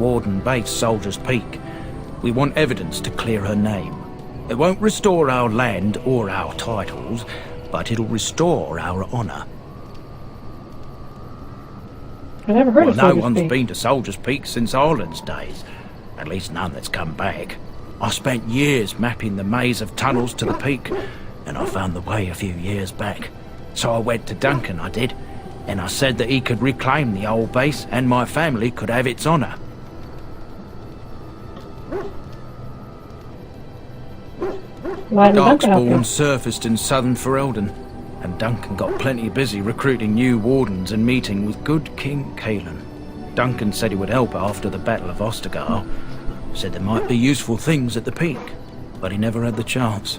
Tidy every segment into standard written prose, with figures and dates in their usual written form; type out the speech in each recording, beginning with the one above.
Warden Base Soldier's Peak. We want evidence to clear her name. It won't restore our land or our titles, but it'll restore our honour. I never heard of No Soldier's one's Peak. been to Soldier's Peak since Ireland's days. At least none that's come back. I spent years mapping the maze of tunnels to the peak, and I found the way a few years back. So I went to Duncan, I did, and I said that he could reclaim the old base and my family could have its honour. Why did Duncan help you? Darkspawn surfaced in southern Ferelden, and Duncan got plenty busy recruiting new wardens and meeting with good King Cailan. Duncan said he would help after the Battle of Ostagar. Said there might be useful things at the peak, but he never had the chance.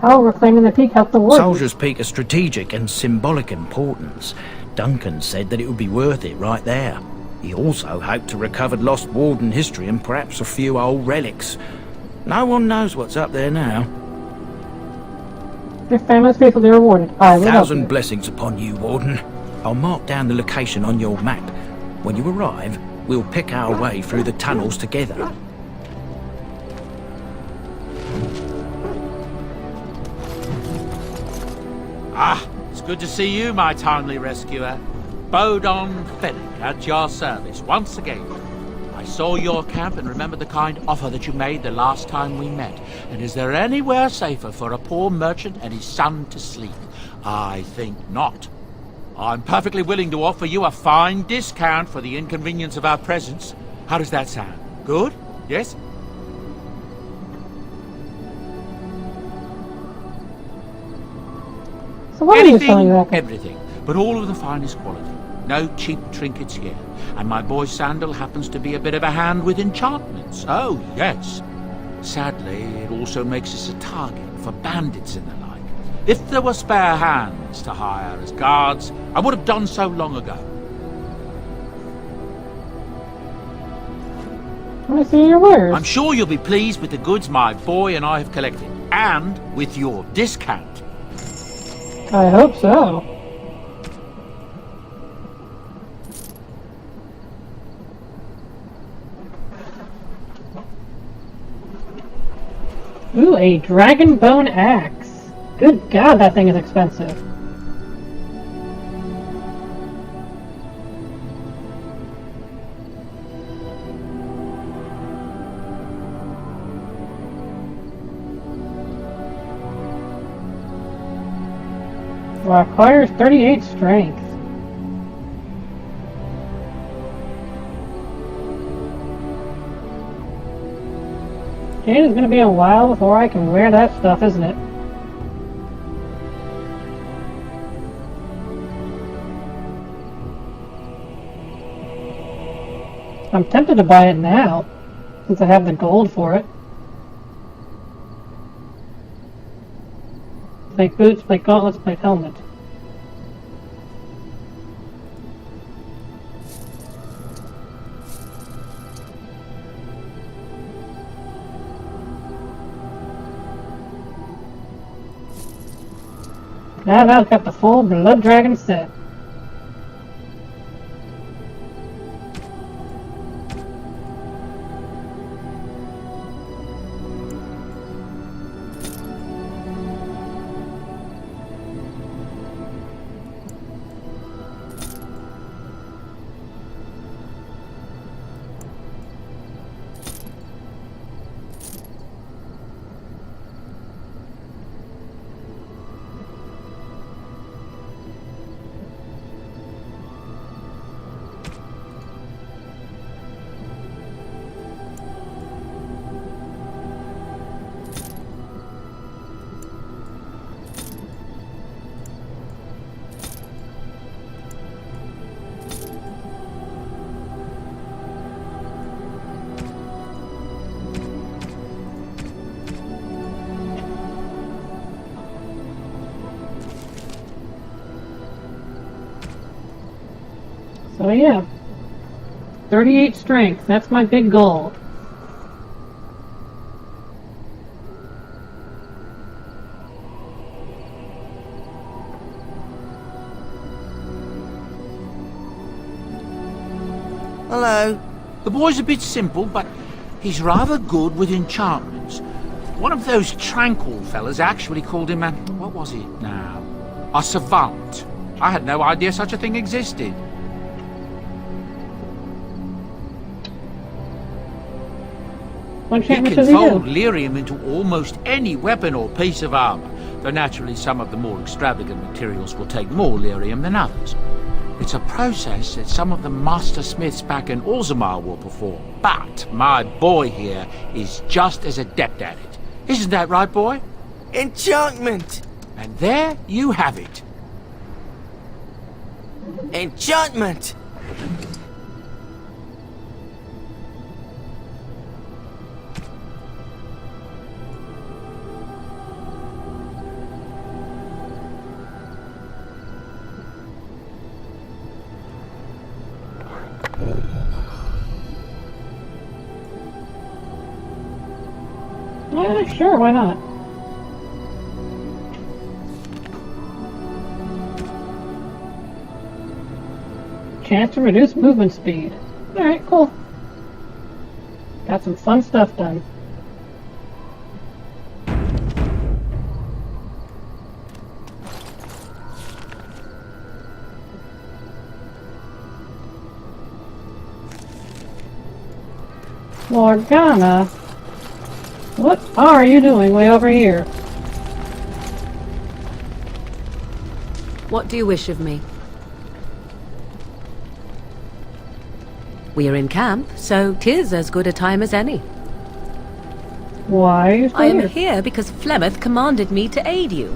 Oh, reclaiming the peak helped the war. Soldier's Peak is strategic and symbolic importance. Duncan said that it would be worth it right there. He also hoped to recover lost warden history and perhaps a few old relics. No one knows what's up there now. Your family's faithfully rewarded. I will help Thousand you. blessings upon you, Warden. I'll mark down the location on your map. When you arrive, we'll pick our way through the tunnels together. Ah, it's good to see you, my timely rescuer. Bodon Fennick at your service once again. I saw your camp and remember the kind offer that you made the last time we met. And is there anywhere safer for a poor merchant and his son to sleep? I think not. I'm perfectly willing to offer you a fine discount for the inconvenience of our presence. How does that sound? Good? Yes? So what are you selling, you reckon? Everything, but all of the finest quality. No cheap trinkets here. And my boy Sandal happens to be a bit of a hand with enchantments. Oh, yes. Sadly, it also makes us a target for bandits and the like. If there were spare hands to hire as guards, I would have done so long ago. Let me see your wares. I'm sure you'll be pleased with the goods my boy and I have collected, and with your discount. I hope so. Ooh, a dragon bone axe. Good God, that thing is expensive. Well, acquires 38 strength. It is going to be a while before I can wear that stuff, isn't it? I'm tempted to buy it now, since I have the gold for it. Plate boots, plate gauntlets, plate helmet. Now I've got the full Blood Dragon set. So yeah, 38 strength, that's my big goal. Hello. The boy's a bit simple, but he's rather good with enchantments. One of those tranquil fellas actually called him a... what was it now? A savant. I had no idea such a thing existed. What He enchantment can does he fold do? lyrium into almost any weapon or piece of armor, though naturally some of the more extravagant materials will take more lyrium than others. It's a process that some of the master smiths back in Orzammar will perform, but my boy here is just as adept at it. Isn't that right, boy? Enchantment! And there you have it. Enchantment! Yeah, sure, why not? Chance to reduce movement speed. Alright, cool. Got some fun stuff done. Morgana, what are you doing way over here? What do you wish of me? We are in camp, so 'tis as good a time as any. Why are you still I am here? here because Flemeth commanded me to aid you.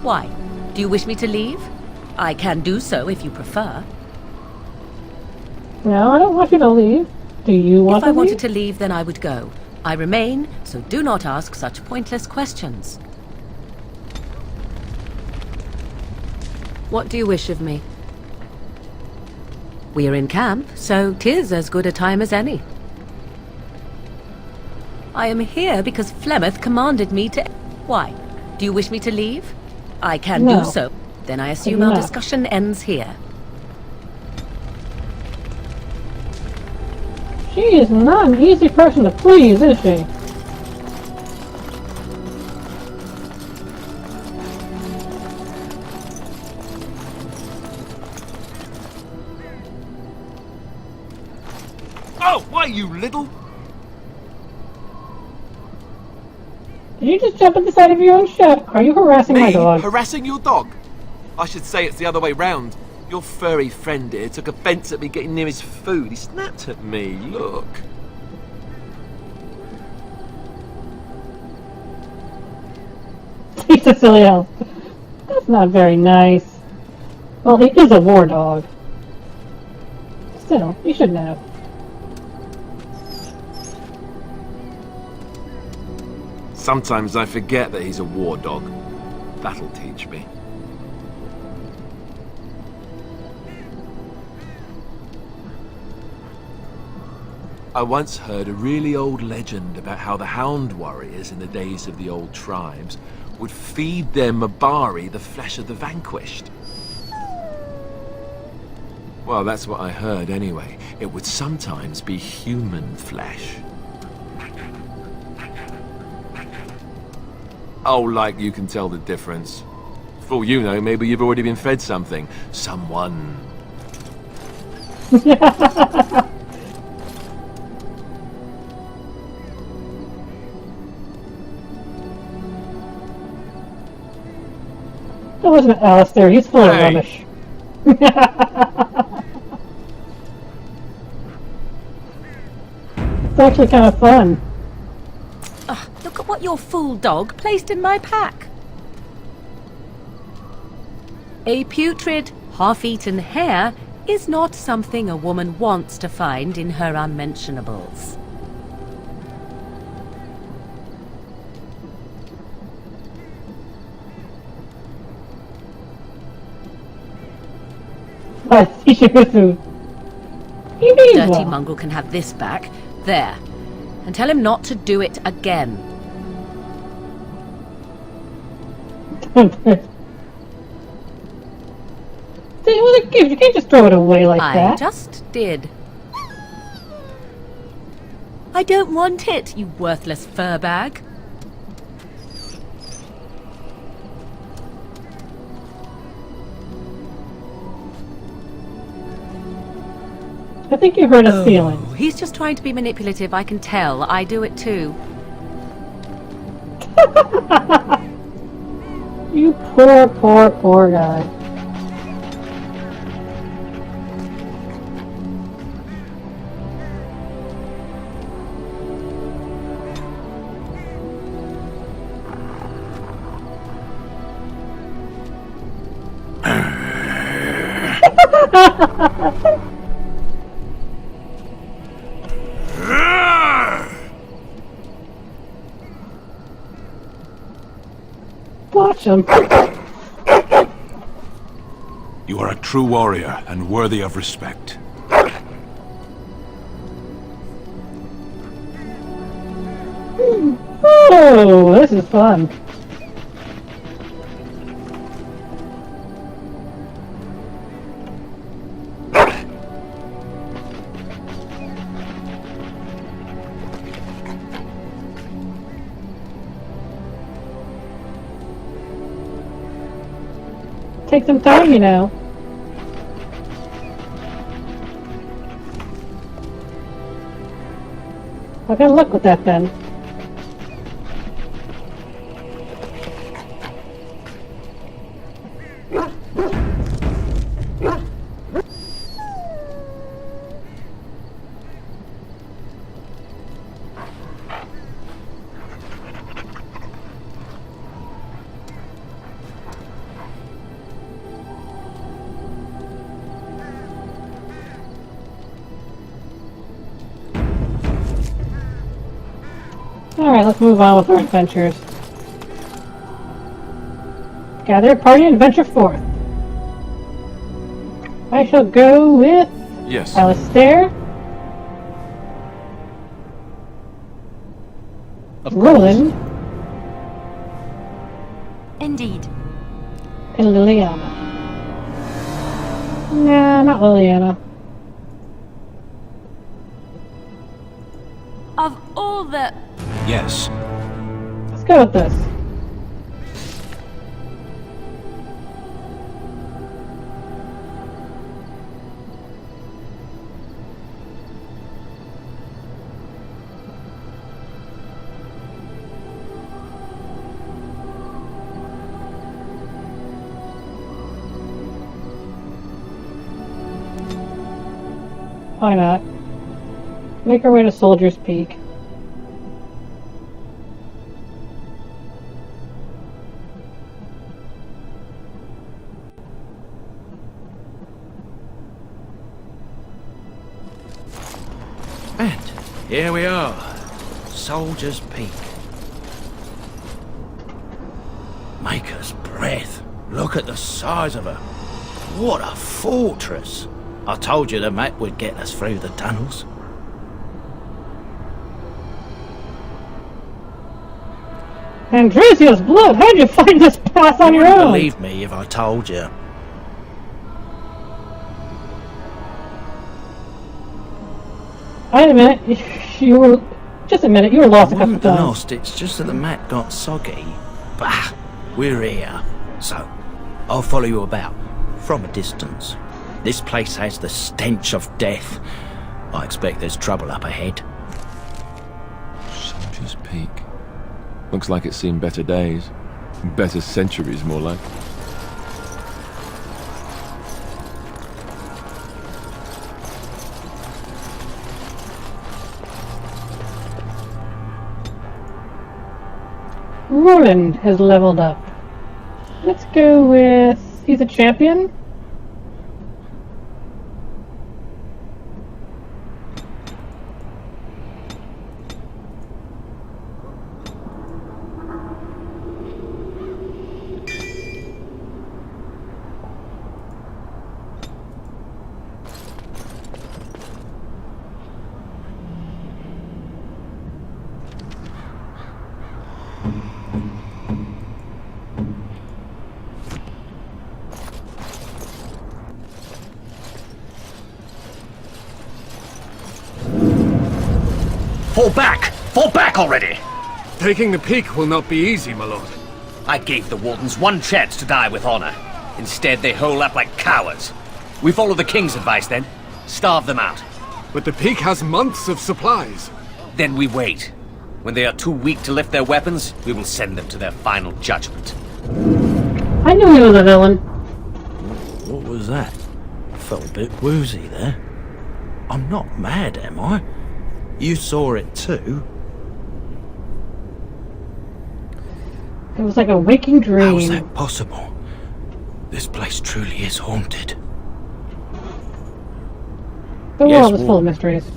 Why? Do you wish me to leave? I can do so if you prefer. No, I don't want you to leave. Do you want If to I wanted leave? to leave, then I would go. I remain, so do not ask such pointless questions. What do you wish of me? We are in camp, so 'tis as good a time as any. I am here because Flemeth commanded me to... Why? Do you wish me to leave? I can No. do so. Then I assume do our not. discussion ends here. She is not an easy person to please, is she? Oh, why, you little... Did you just jump at the side of your own ship? Are you harassing my Me? dog? Harassing your dog? I should say it's the other way round. Your furry friend here took offence at me getting near his food. He snapped at me, look. He's a silly elf. That's not very nice. Well, he is a war dog. Still, you should know. Sometimes I forget that he's a war dog. That'll teach me. I once heard a really old legend about how the Hound warriors in the days of the old tribes would feed their Mabari the flesh of the vanquished. Well, that's what I heard anyway. It would sometimes be human flesh. Oh, like you can tell the difference. For all you know, maybe you've already been fed something. Someone. That wasn't Alistair. He's full of Hey. rubbish. It's actually kind of fun. Look at what your fool dog placed in my pack. A putrid, half-eaten hare is not something a woman wants to find in her unmentionables. Teach him his food. He needs Dirty one. mongrel can have this back. There. And tell him not to do it again. See, it was a gift. You can't just throw it away like I that. just did. I don't want it, you worthless fur bag. I think you hurt his feelings. Oh, he's just trying to be manipulative, I can tell. I do it too. You poor guy. Watch him. You are a true warrior and worthy of respect. Oh, this is fun. Take some time, you know. I gotta look with that then. Alright, let's move on with our adventures. Gather, party, and adventure forth. I shall go with Yes. Alistair, Roland, Indeed. and Liliana. Nah, not Liliana. Of all the... Yes. Let's go with this. Why not? Make our way to Soldier's Peak. And here we are, Soldier's Peak. Maker's breath. Look at the size of her. What a fortress. I told you the map would get us through the tunnels. Andresia's blood! How'd you find this path on You your wouldn't own? believe me if I told you. Wait a minute. You were... Just a minute. You were lost a couple Wasn't times. lost, it's just that the map got soggy. Bah, we're here. So, I'll follow you about, from a distance. This place has the stench of death. I expect there's trouble up ahead. Soldier's Peak. Looks like it's seen better days. Better centuries, more like. Roland has leveled up. Let's go with... He's a champion? Fall back! Fall back already! Taking the peak will not be easy, my lord. I gave the Wardens one chance to die with honor. Instead, they hole up like cowards. We follow the King's advice, then. Starve them out. But the peak has months of supplies. Then we wait. When they are too weak to lift their weapons, we will send them to their final judgment. I knew he was a villain. What was that? I felt a bit woozy there. I'm not mad, am I? You saw it too? It was like a waking dream. How's that possible? This place truly is haunted. The Yes, world is full of Warden. mysteries.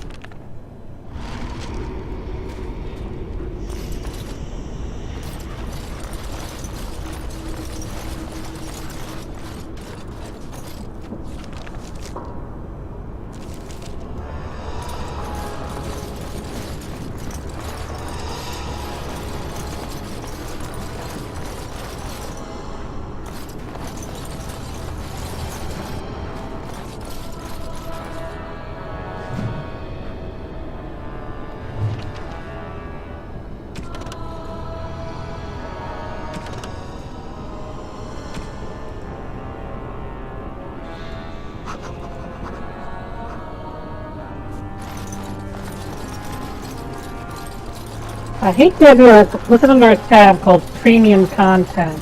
I hate the idea of listed under a tab called Premium Content.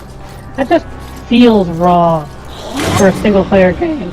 That just feels raw for a single player game.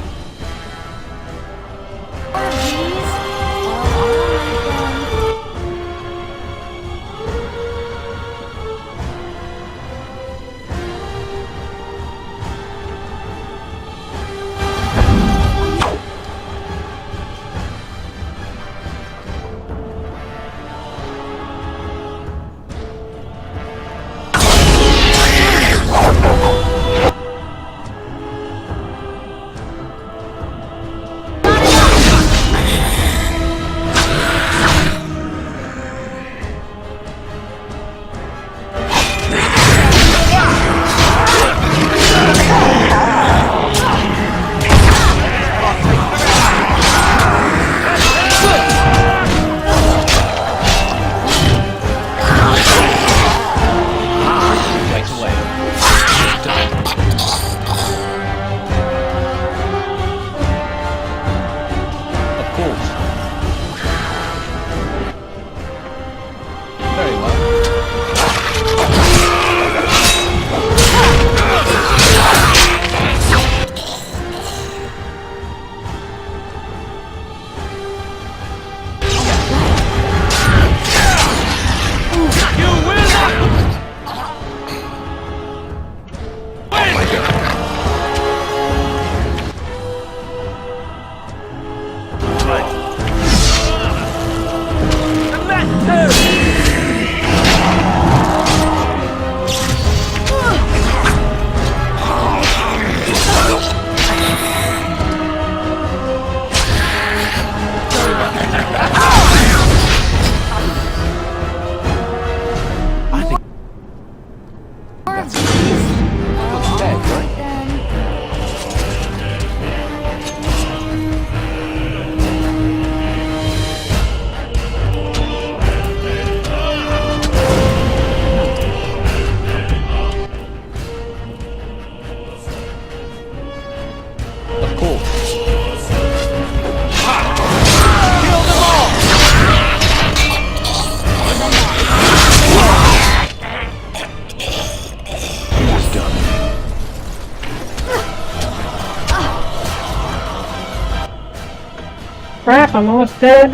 Crap, I'm almost dead.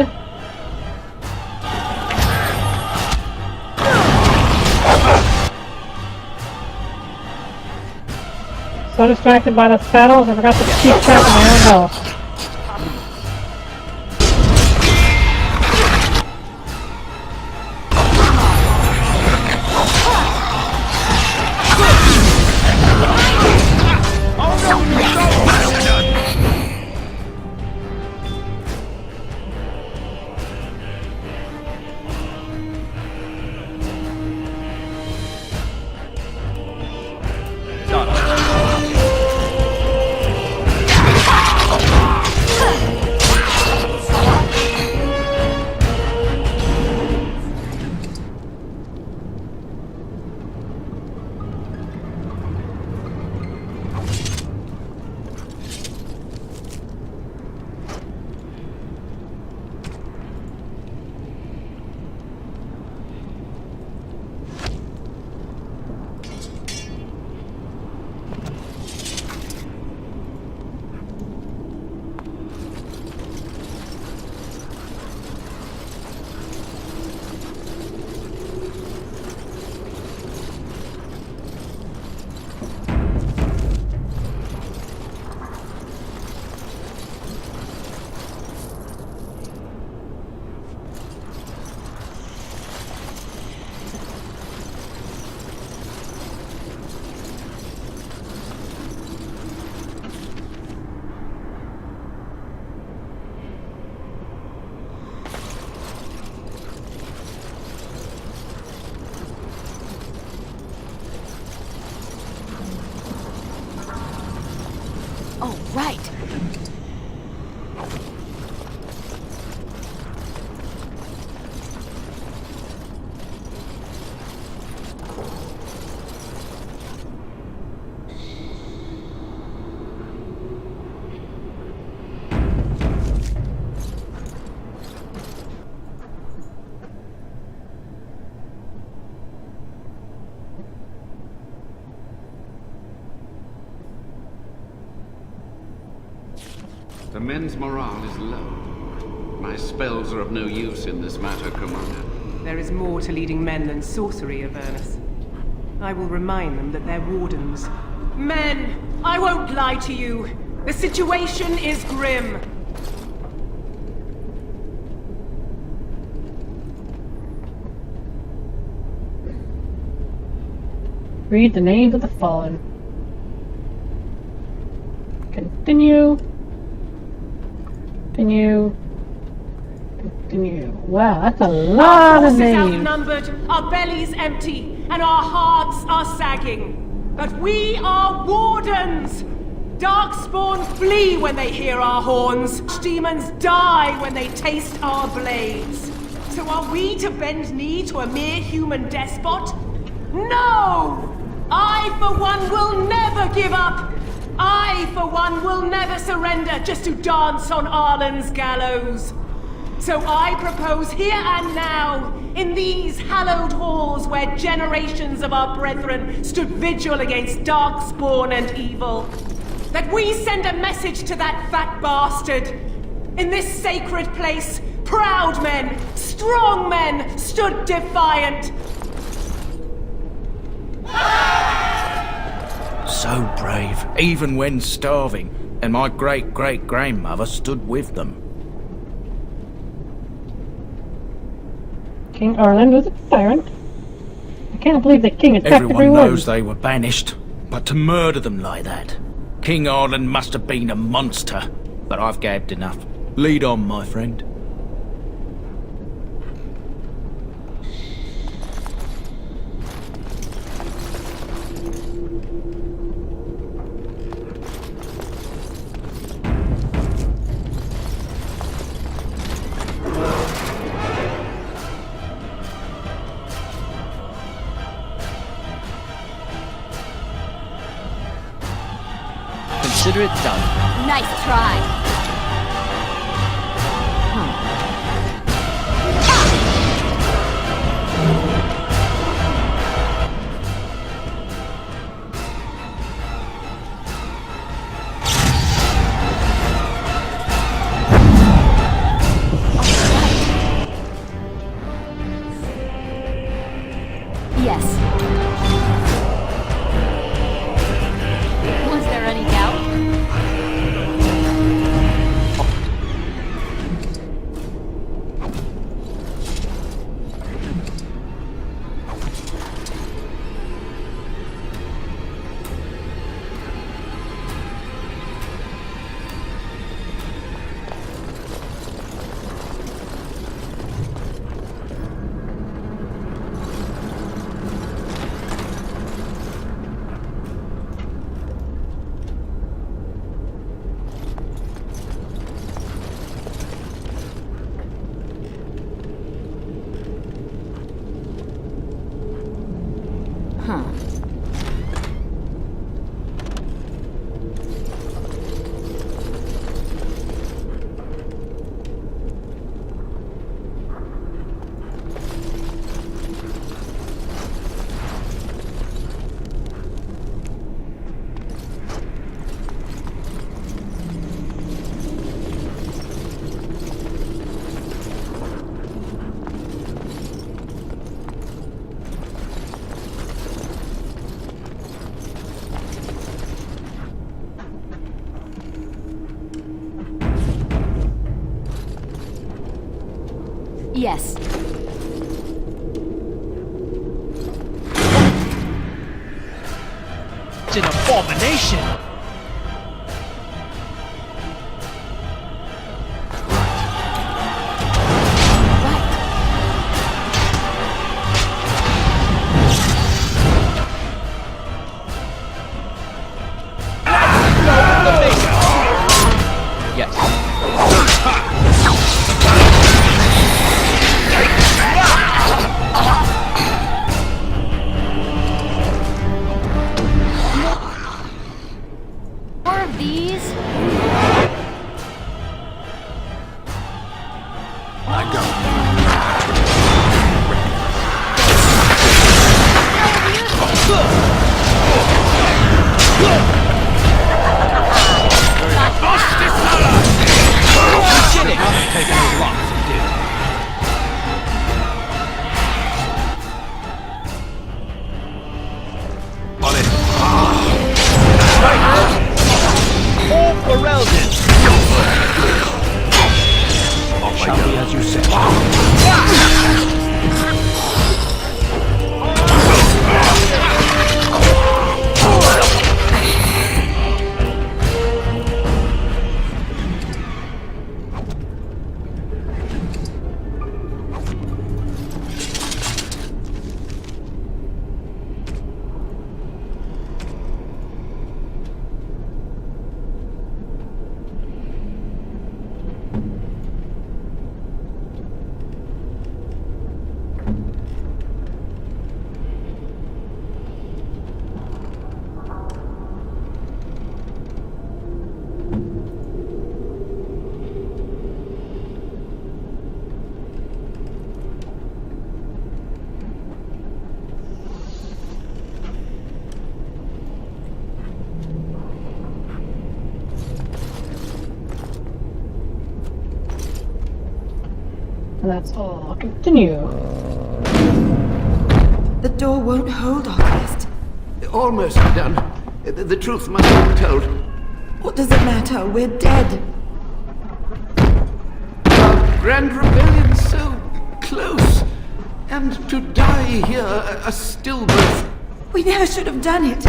So distracted by the battles, I forgot to keep track of my own health. Right. The men's morale is low. My spells are of no use in this matter, Commander. There is more to leading men than sorcery, Avernus. I will remind them that they're wardens. Men, I won't lie to you. The situation is grim. Read the names of the fallen. Continue. Continue. Continue. Wow, that's a lot of Our names. forces outnumbered, our bellies empty, and our hearts are sagging. But we are wardens! Darkspawn flee when they hear our horns. Demons die when they taste our blades. So are we to bend knee to a mere human despot? No! I, for one, will never give up! I, for one, will never surrender just to dance on Arlen's gallows. So I propose here and now, in these hallowed halls where generations of our brethren stood vigil against darkspawn and evil, that we send a message to that fat bastard. In this sacred place, proud men, strong men stood defiant. So brave, even when starving, and my great-great-grandmother stood with them. King Arlen was a tyrant. I can't believe the king attacked Everyone everyone. knows they were banished, but to murder them like that, King Arlen must have been a monster. But I've gabbed enough. Lead on, my friend. Consider it done. Nice try. Yes. Was there any doubt? Huh. Yes. It's an abomination! of these? I go. Shall be as you said. Let's all continue. The door won't hold, Archivist. Almost done. The truth must be told. What does it matter? We're dead. Our grand rebellion so close. And to die here, a stillbirth. We never should have done it.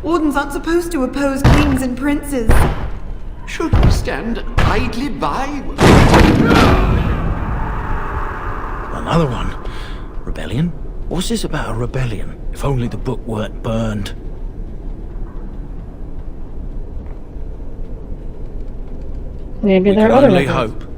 Wardens aren't supposed to oppose kings and princes. Should we stand idly by? Another one. Rebellion? What's this about a rebellion? If only the book weren't burned. Maybe We there can are other only methods. hope.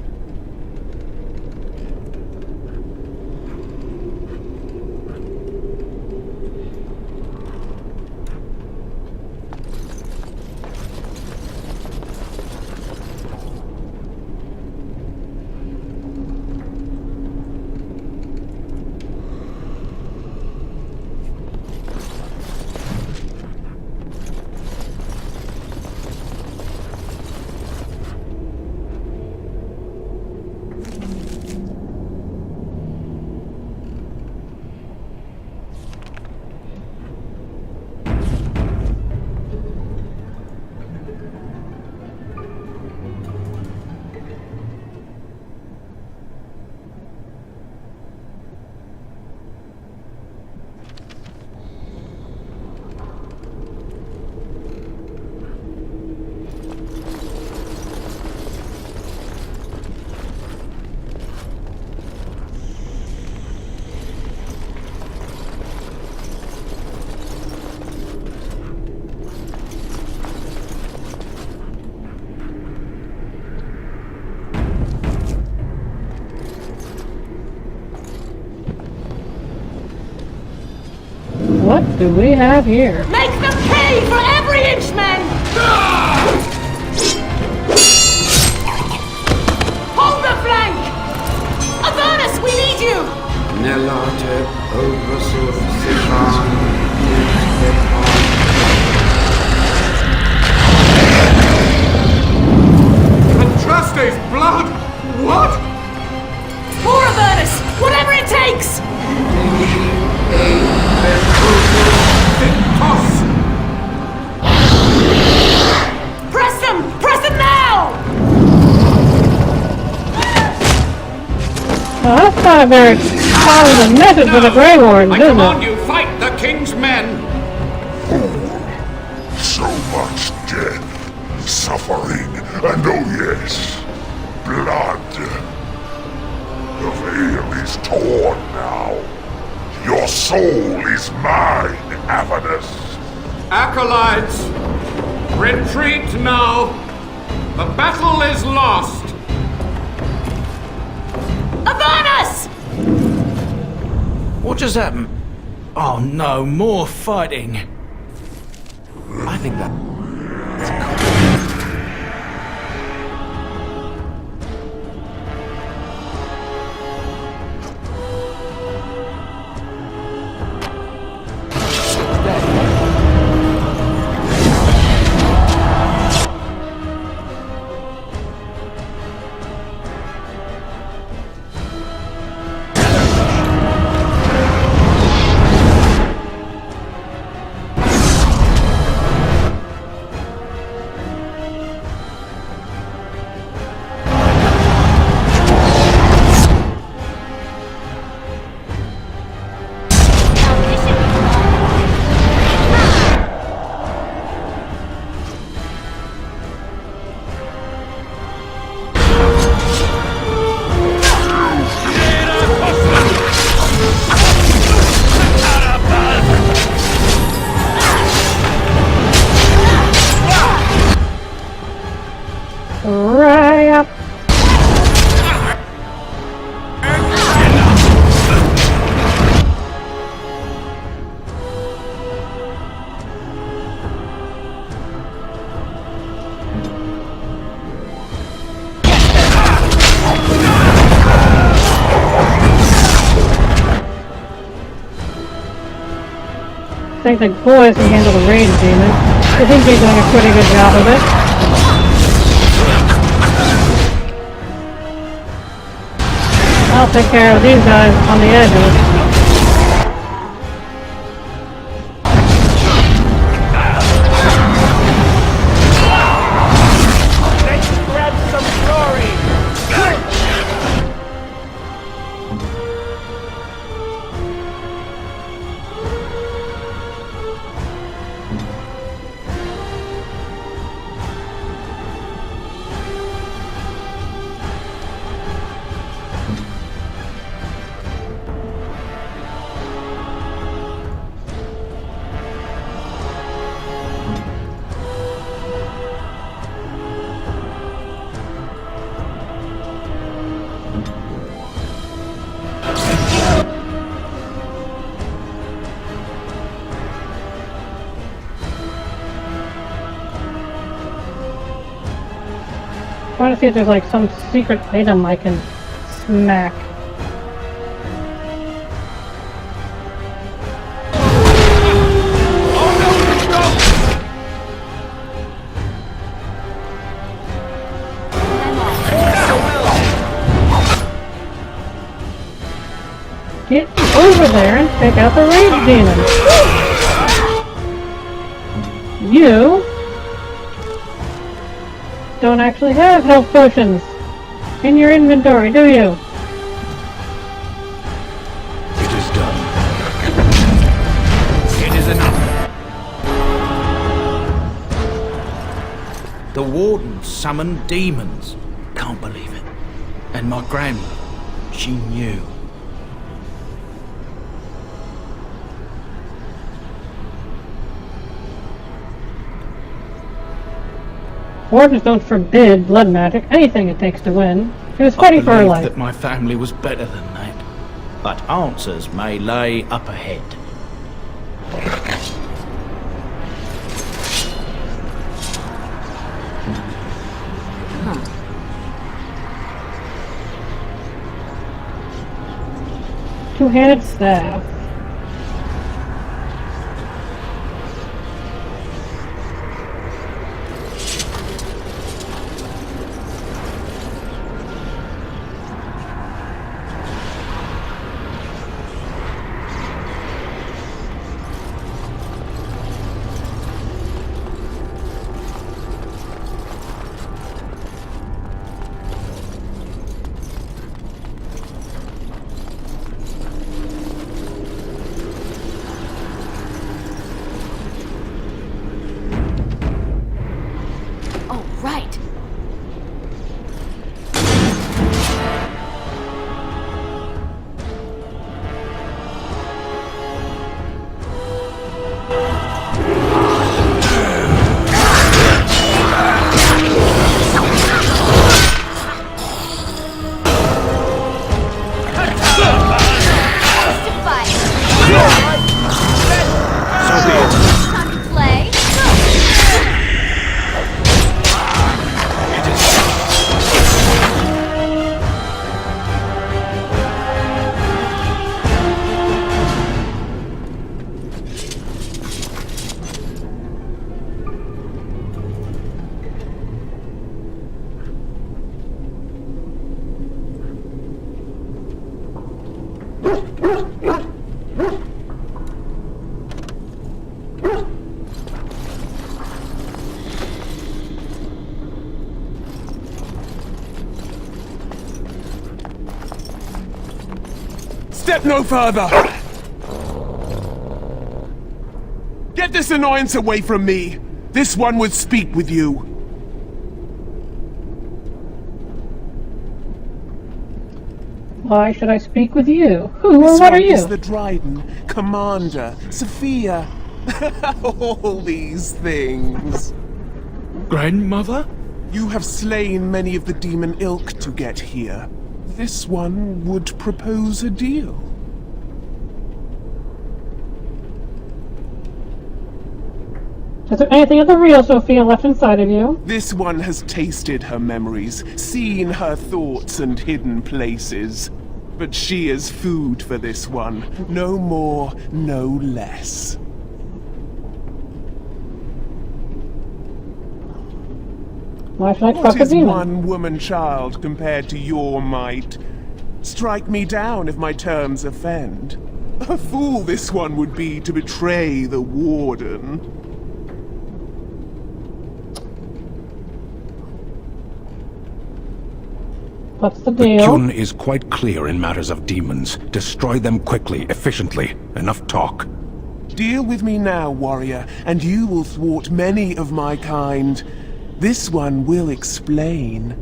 What do we have here? Make them pay for every inch, men! Hold the flank! Avernus, we need you! Nelate Obrasur Andraste's blood? What? For Avernus, whatever it takes! Press them! Press them now! Well, that's not a very positive message for the Grey Wardens, is it? you, fight the king's men! So much death, suffering, and oh yes, blood. The veil is torn now. Your soul is mine, Avernus. Acolytes, retreat now! The battle is lost! Avernus! What just happened? Oh no, more fighting. I think that's think the boys can handle the rage demon. I think they're doing a pretty good job of it. I'll take care of these guys on the edges. Trying to see if there's like some secret item I can smack. Get over there and take out the rage demon. You don't actually have health potions in your inventory, do you? It is done. It is enough. The Warden summoned demons. Can't believe it. And my grandmother, she knew. Wardens don't forbid blood magic, anything it takes to win. She was fighting for her life. That my family was better than that. But answers may lay up ahead. Two-handed staff. Step no further! Get this annoyance away from me! This one would speak with you. Why should I speak with you? Who or what are you? This one is the Dryden, Commander, Sophia. All these things. Grandmother? You have slain many of the demon ilk to get here. This one would propose a deal. Is there anything of the real Sophia left inside of you? This one has tasted her memories, seen her thoughts and hidden places. But she is food for this one. No more, no less. Why should I What trust a is demon? one woman child compared to your might? Strike me down if my terms offend. A fool this one would be to betray the Warden. What's the The deal? Kyun is quite clear in matters of demons. Destroy them quickly, efficiently. Enough talk. Deal with me now, warrior, and you will thwart many of my kind. This one will explain.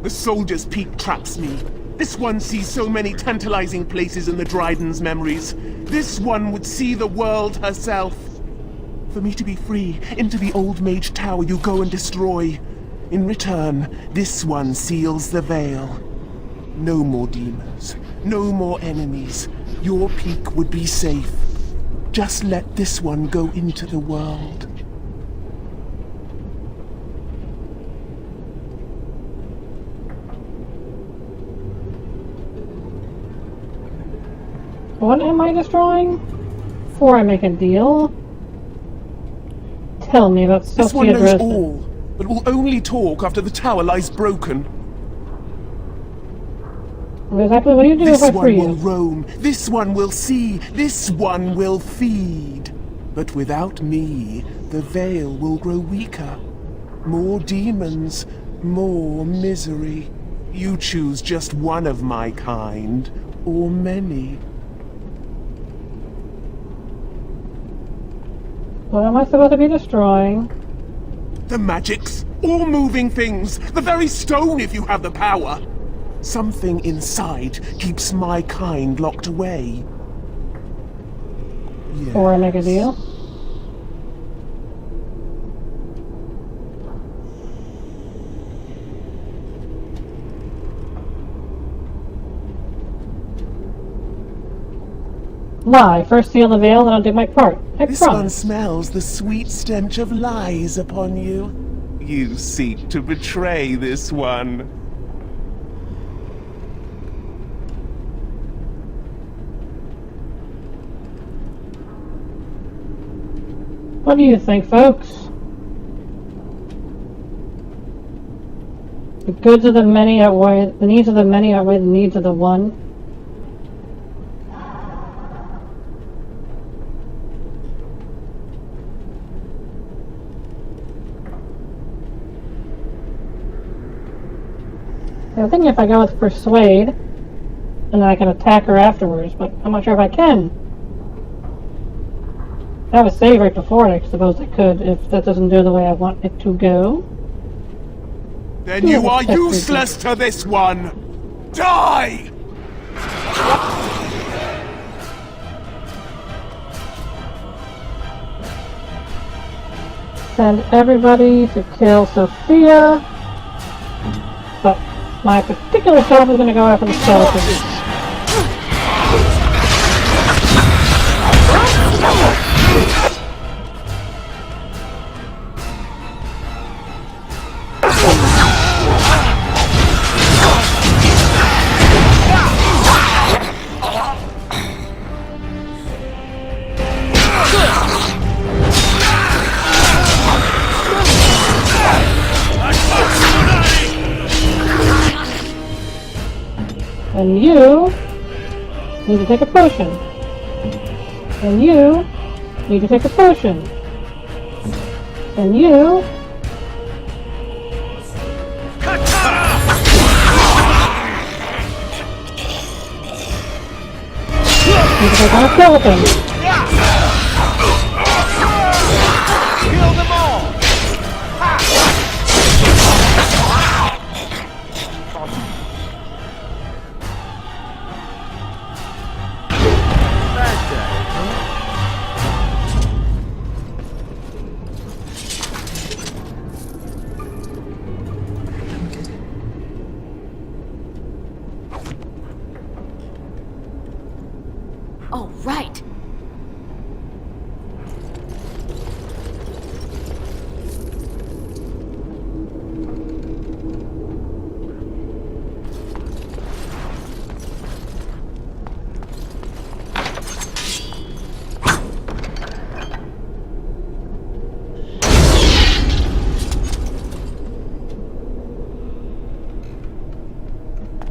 The Soldier's Peak traps me. This one sees so many tantalizing places in the Dryden's memories. This one would see the world herself. For me to be free, into the Old Mage Tower you go and destroy. In return, this one seals the veil. No more demons, no more enemies. Your peak would be safe. Just let this one go into the world. What am I destroying? Before I make a deal? Tell me about This one Sophia knows Dresden. all, but will only talk after the tower lies broken. Exactly what do you do This if I one free will you? roam, this one will see, this one will feed. But without me, the veil will grow weaker. More demons, more misery. You choose just one of my kind, or many. What am I supposed to be destroying? The magics, all moving things, the very stone if you have the power. Something inside keeps my kind locked away. Before I make a deal? Why? First seal the veil, then I'll do my part. I This one promise. smells the sweet stench of lies upon you. You seek to betray this one. What do you think, folks? The goods of the many outweigh the needs of the many outweigh the needs of the one. I'm thinking if I go with Persuade, and then I can attack her afterwards, but I'm not sure if I can. I would save right before it, I suppose I could, if that doesn't do the way I want it to go. Then you are useless to this one! Die! Send everybody to kill Sophia. But my particular self is going to go after the skeletons. And you need to take a potion. And you need to take a potion. And you need to take on a skeleton. Kill them all! Oh, right.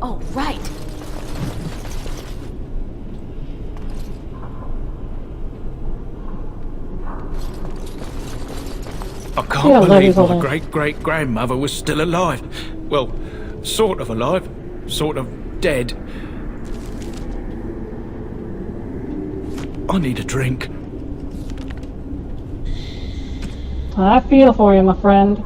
Oh, right. I can't Yeah, believe ladies, my hold on. great-great-grandmother was still alive. Well, sort of alive, sort of dead. I need a drink. I feel for you, my friend.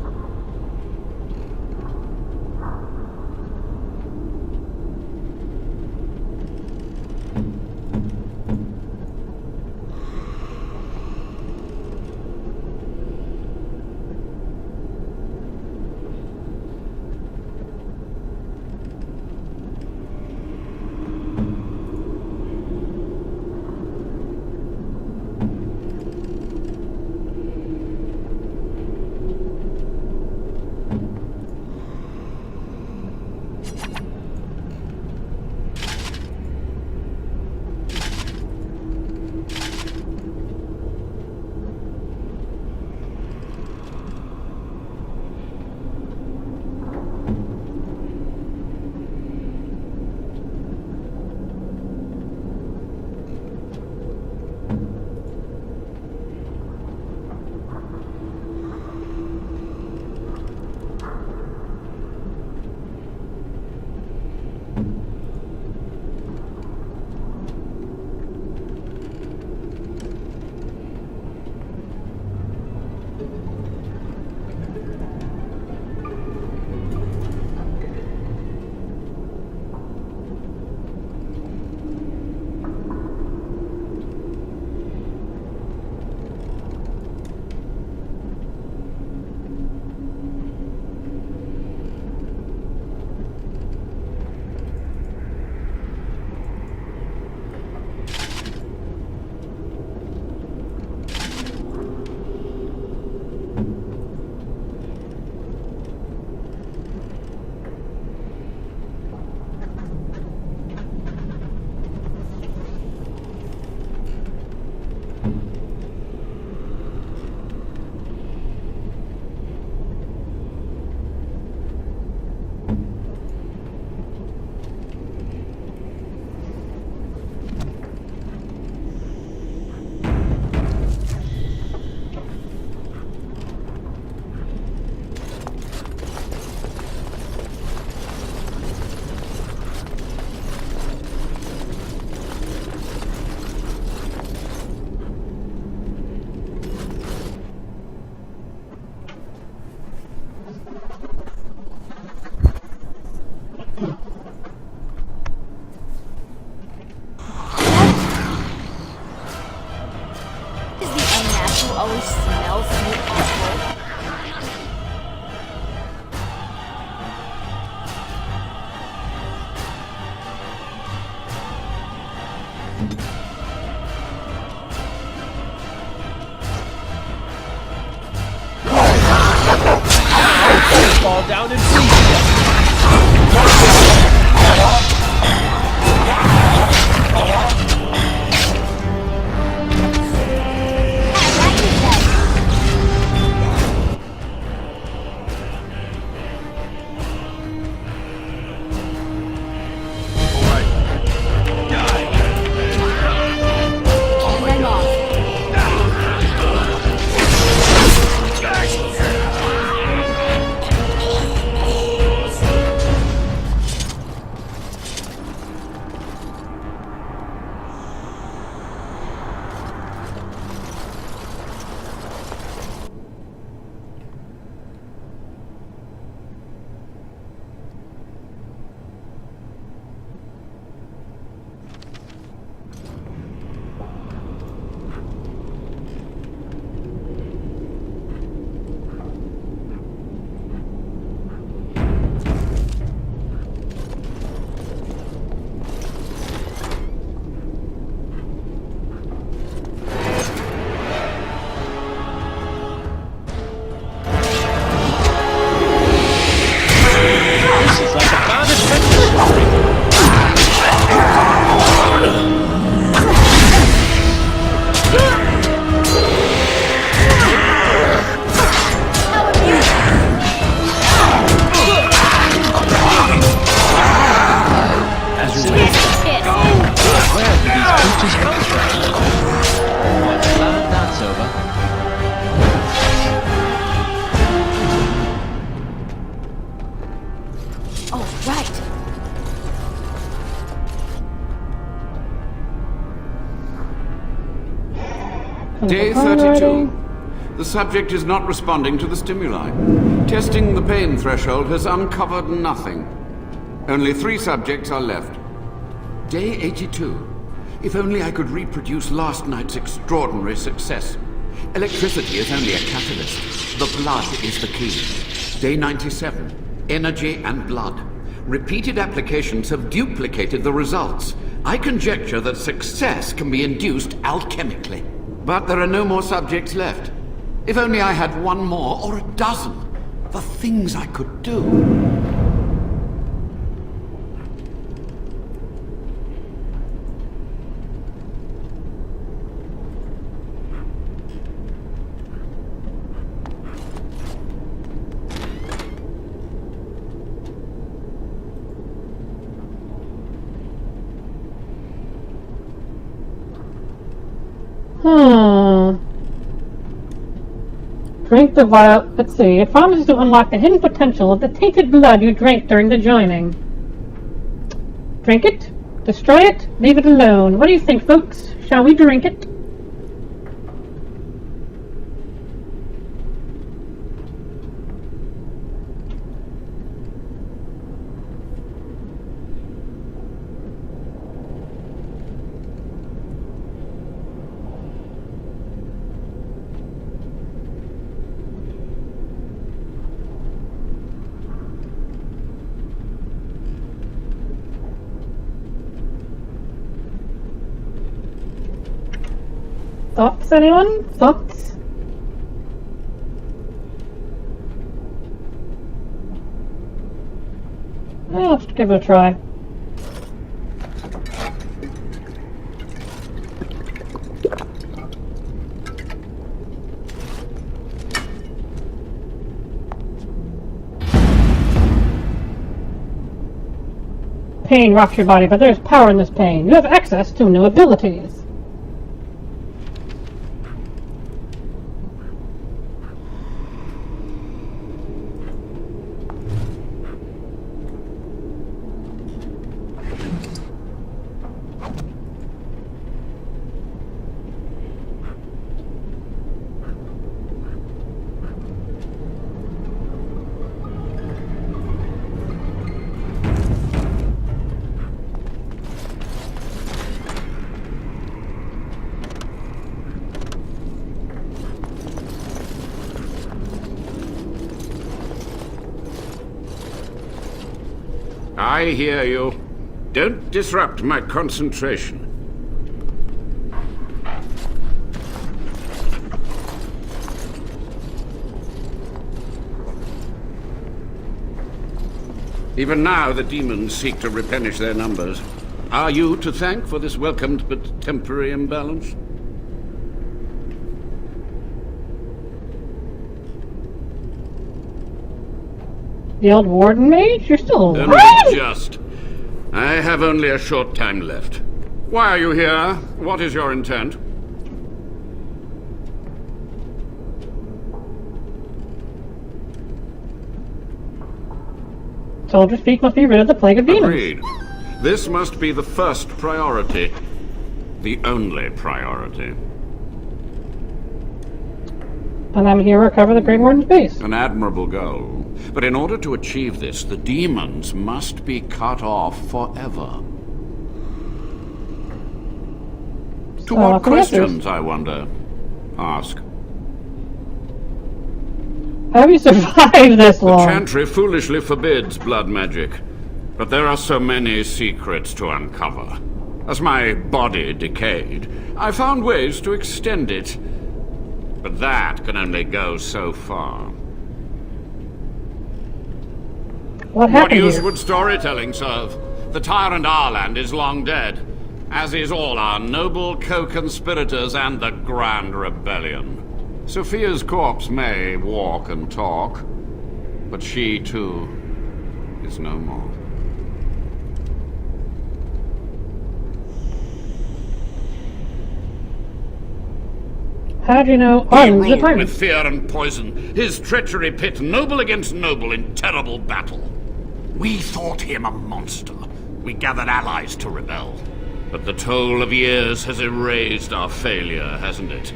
Day 32. The subject is not responding to the stimuli. Testing the pain threshold has uncovered nothing. Only 3 subjects are left. Day 82. If only I could reproduce last night's extraordinary success. Electricity is only a catalyst. The blood is the key. Day 97. Energy and blood. Repeated applications have duplicated the results. I conjecture that success can be induced alchemically. But there are no more subjects left. If only I had 1 more, or a dozen. The things I could do. Drink the vial. Let's see. It promises to unlock the hidden potential of the tainted blood you drank during the joining. Drink it? Destroy it? Leave it alone? What do you think, folks? Shall we drink it? Thoughts, anyone? Thoughts? Let's give it a try. Pain rocks your body, but there's power in this pain. You have access to new abilities. I hear you. Don't disrupt my concentration. Even now, the demons seek to replenish their numbers. Are you to thank for this welcomed but temporary imbalance? The old warden mage? You're still Only alive? just. I have only a short time left. Why are you here? What is your intent? Soldiers Peak must be rid of the plague of demons. Agreed. This must be the first priority. The only priority. And I'm here to recover the Great Warden's base. An admirable goal. But in order to achieve this, the demons must be cut off forever. To what questions, I wonder? Ask. How have you survived this long? The Chantry foolishly forbids blood magic. But there are so many secrets to uncover. As my body decayed, I found ways to extend it. But that can only go so far. What happened use here? would storytelling serve? The tyrant Arland is long dead, as is all our noble co-conspirators and the Grand Rebellion. Sophia's corpse may walk and talk, but she, too, is no more. How do you know He Arlen's the ruled tyrant? with fear and poison, his treachery pit noble against noble in terrible battle. We thought him a monster. We gathered allies to rebel. But the toll of years has erased our failure, hasn't it?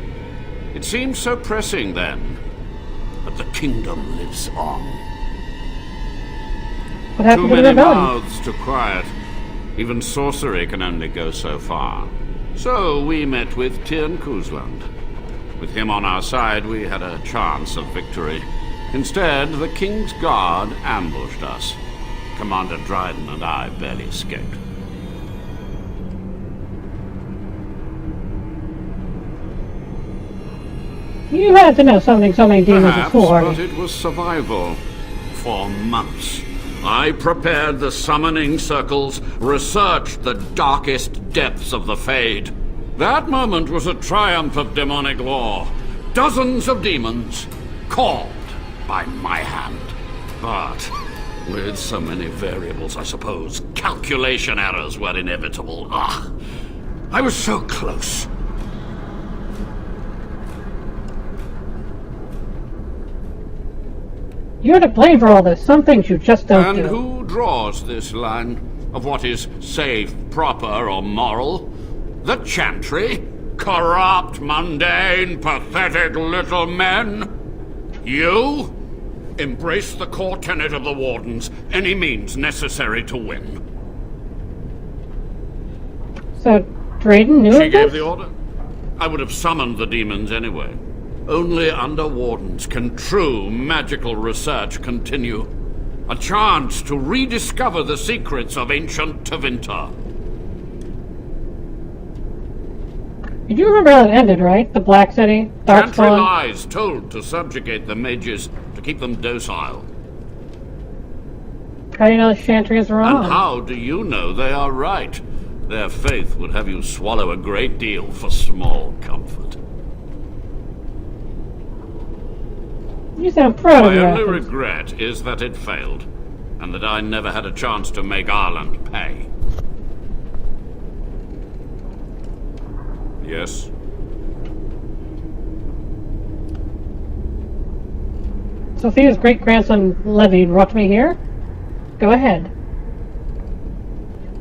It seemed so pressing then. But the kingdom lives on. What happened Too to the many rebellion? mouths to quiet. Even sorcery can only go so far. So we met with Tyrn Kuzland. With him on our side, we had a chance of victory. Instead, the King's Guard ambushed us. Commander Dryden and I barely escaped. You had to know something so many demons Perhaps, before. but it was survival. For months. I prepared the summoning circles, researched the darkest depths of the Fade. That moment was a triumph of demonic law. Dozens of demons, called by my hand. But with so many variables, I suppose, calculation errors were inevitable. I was so close. You're to blame for all this. Some things you just don't And do. who draws this line of what is safe, proper, or moral? The Chantry? Corrupt, mundane, pathetic little men? You? Embrace the core tenet of the Wardens, any means necessary to win. So, Drayden knew She of gave this? the order. I would have summoned the demons anyway. Only under Wardens can true magical research continue. A chance to rediscover the secrets of ancient Tevinter. You do remember how it ended, right? The Black City? Chantry Darkspawn? lies told to subjugate the mages, to keep them docile. How do you know the Chantry is wrong? And how do you know they are right? Their faith would have you swallow a great deal for small comfort. You sound proud of My your only efforts. regret is that it failed, and that I never had a chance to make Ireland pay. Yes? Sophia's great-grandson Levi brought me here? Go ahead.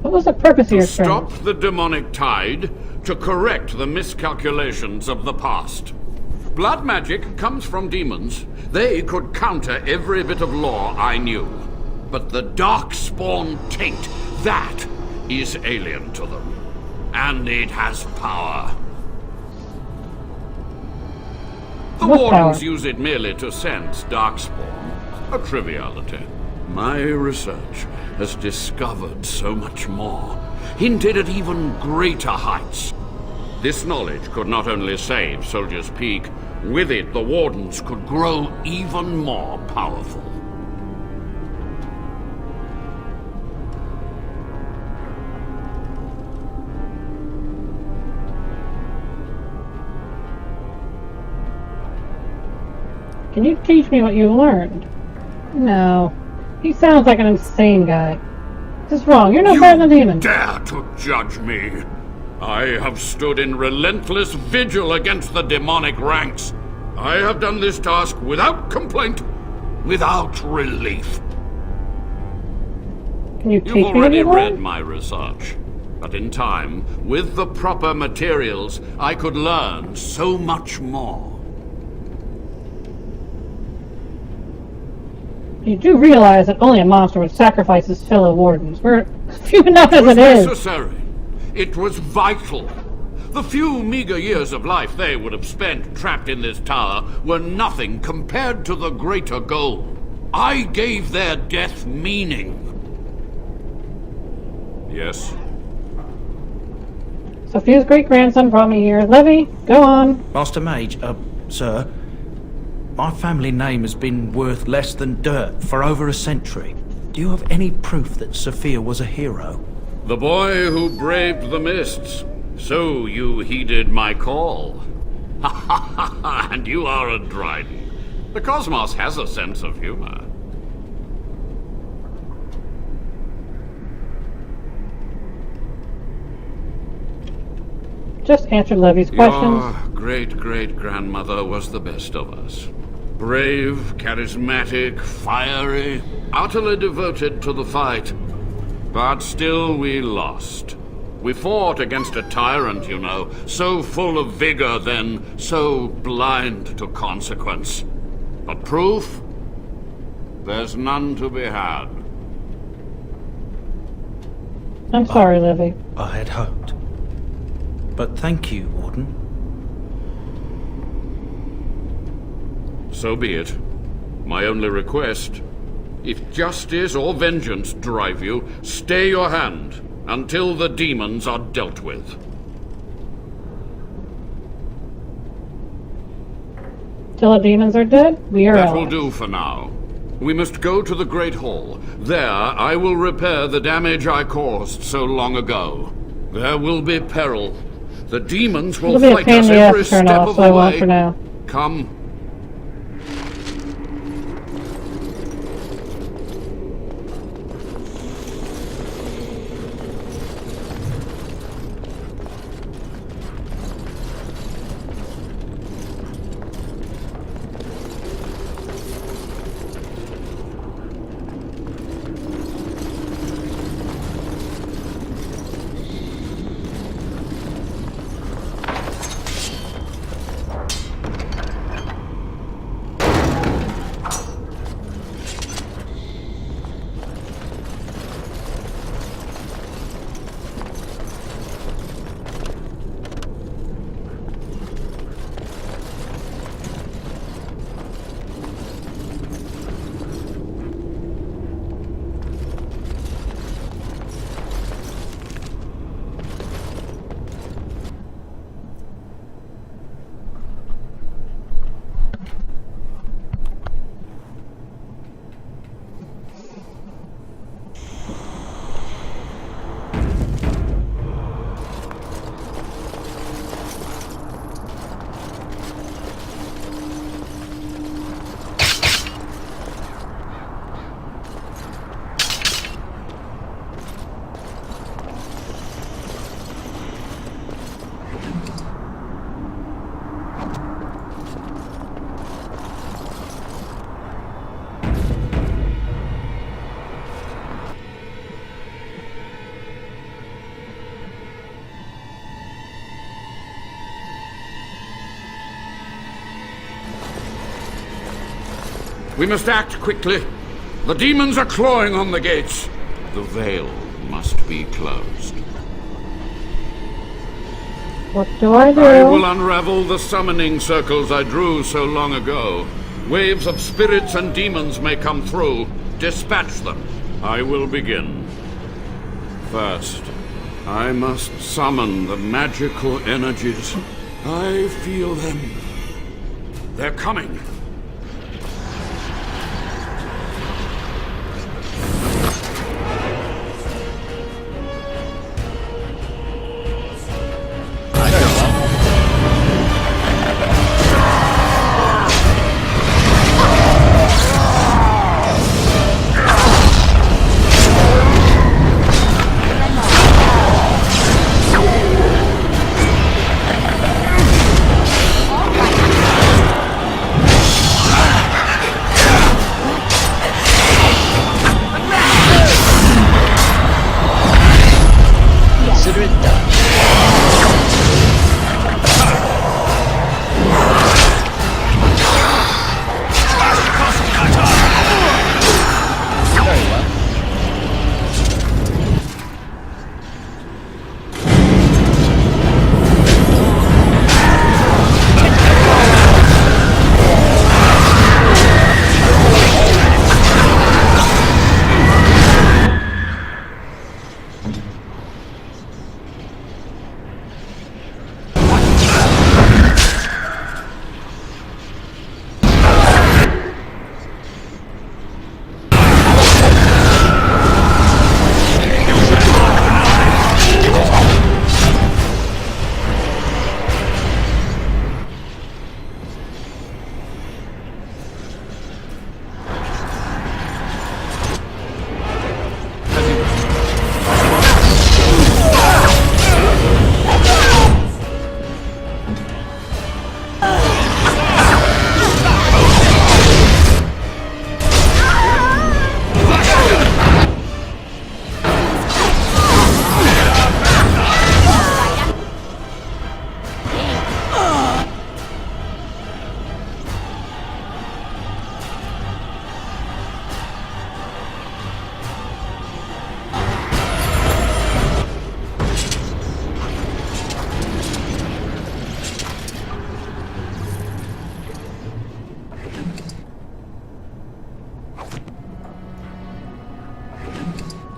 What was the purpose of your To string? stop the demonic tide, to correct the miscalculations of the past. Blood magic comes from demons. They could counter every bit of law I knew. But the Darkspawn taint, that is alien to them. And it has power. The What Wardens power? use it merely to sense Darkspawn. A triviality. My research has discovered so much more, hinted at even greater heights. This knowledge could not only save Soldier's Peak, with it the Wardens could grow even more powerful. Can you teach me what you learned? No. He sounds like an insane guy. This is wrong. You're no better than a demon. Dare to judge me? I have stood in relentless vigil against the demonic ranks. I have done this task without complaint, without relief. Can you teach You've me what already you read learned? my research. But in time, with the proper materials, I could learn so much more. You do realize that only a monster would sacrifice his fellow wardens. We're few enough as It was it is. necessary. It was vital. The few meager years of life they would have spent trapped in this tower were nothing compared to the greater goal. I gave their death meaning. Yes? Sophia's great-grandson brought me here. Levy, go on. Master Mage, sir, my family name has been worth less than dirt for over a century. Do you have any proof that Sophia was a hero? The boy who braved the mists. So you heeded my call. Ha ha ha ha, and you are a Dryden. The cosmos has a sense of humor. Just answered Levy's questions. Your great-great-grandmother was the best of us. Brave, charismatic, fiery, utterly devoted to the fight. But still we lost. We fought against a tyrant, you know, so full of vigor, then so blind to consequence. But proof? There's none to be had. I'm sorry, Livy. I had hoped. But thank you, Warden. So be it. My only request, if justice or vengeance drive you, stay your hand until the demons are dealt with. Till the demons are dead, we are That out. will do for now. We must go to the Great Hall. There, I will repair the damage I caused so long ago. There will be peril. The demons will It'll be a fight pain us in the every ass turn step off, of so the I won't way. for now. Come. We must act quickly. The demons are clawing on the gates. The veil must be closed. What do I do? I will unravel the summoning circles I drew so long ago. Waves of spirits and demons may come through. Dispatch them. I will begin. First, I must summon the magical energies. I feel them. They're coming.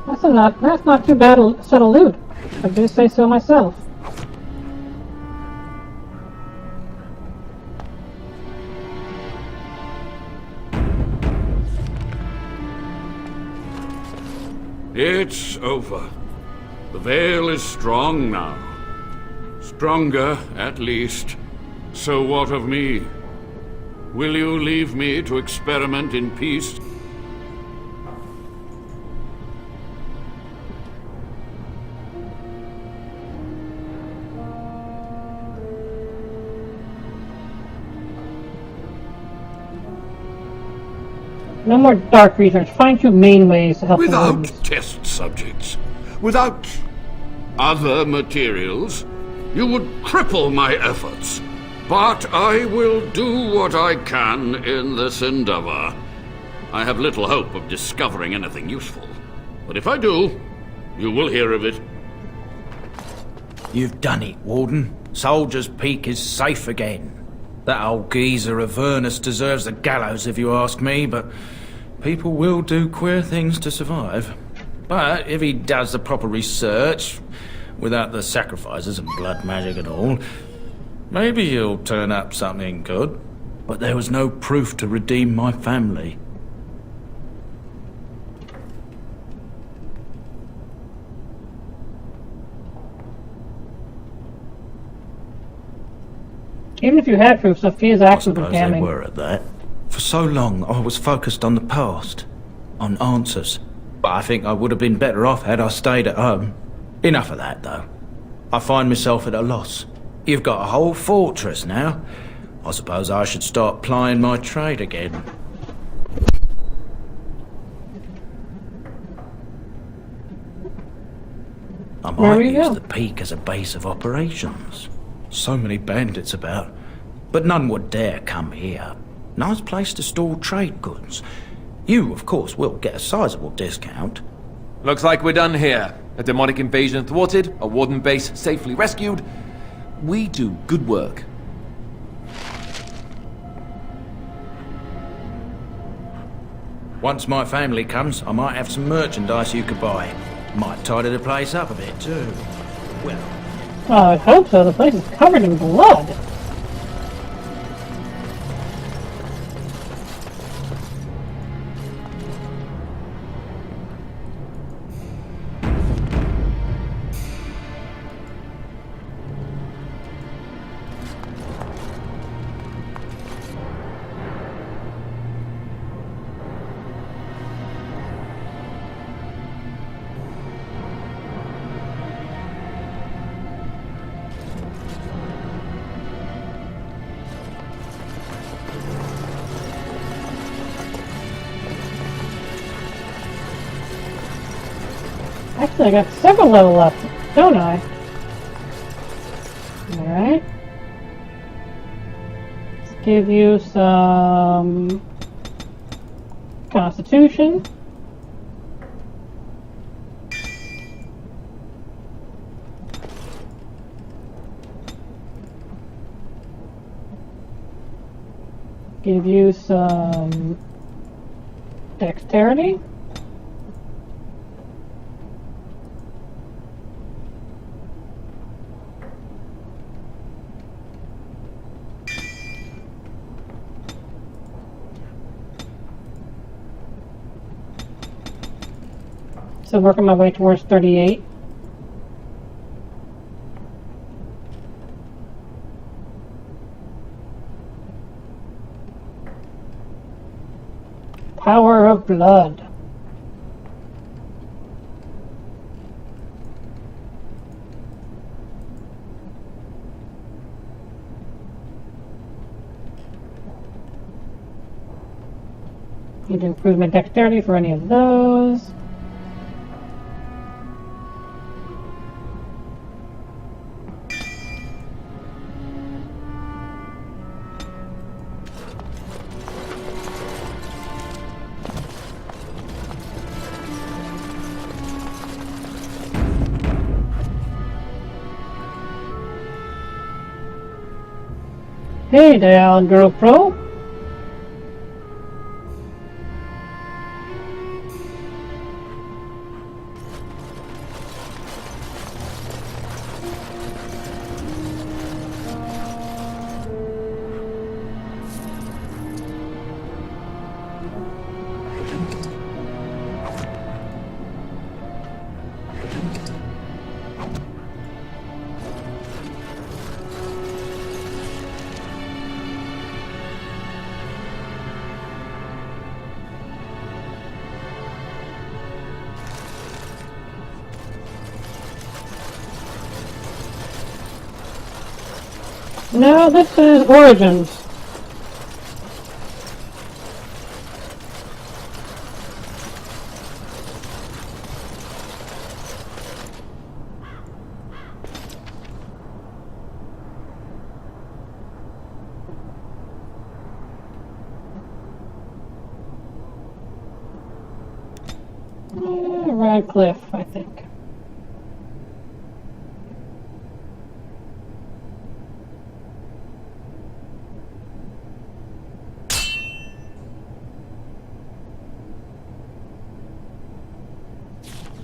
That's not too bad a set of loot. I do say so myself. It's over. The Veil is strong now. Stronger, at least. So what of me? Will you leave me to experiment in peace? No more dark research. Find two main ways to help the Without Wardens. test subjects, without other materials, you would cripple my efforts. But I will do what I can in this endeavor. I have little hope of discovering anything useful. But if I do, you will hear of it. You've done it, Warden. Soldier's Peak is safe again. That old geezer Avernus deserves the gallows if you ask me, but people will do queer things to survive. But if he does the proper research, without the sacrifices and blood magic and all, maybe he'll turn up something good. But there was no proof to redeem my family. Even if you had proof, Sophia's actions were Suppose they damning. were at that. For so long, I was focused on the past, on answers. But I think I would have been better off had I stayed at home. Enough of that, though. I find myself at a loss. You've got a whole fortress now. I suppose I should start plying my trade again. I Where might we use go? the Peak as a base of operations. So many bandits about, but none would dare come here. Nice place to store trade goods. You, of course, will get a sizable discount. Looks like we're done here. A demonic invasion thwarted, a warden base safely rescued. We do good work. Once my family comes, I might have some merchandise you could buy. Might tidy the place up a bit, too. Well, Oh, I hope so. The place is covered in blood. Actually, I got several level left, don't I? Alright. Let's give you some Constitution. Give you some Dexterity. So working my way towards 38. Power of Blood. Need to improve my dexterity for any of those. Hey there, Alan Girl Pro. No, this is Origins. Radcliffe, I think.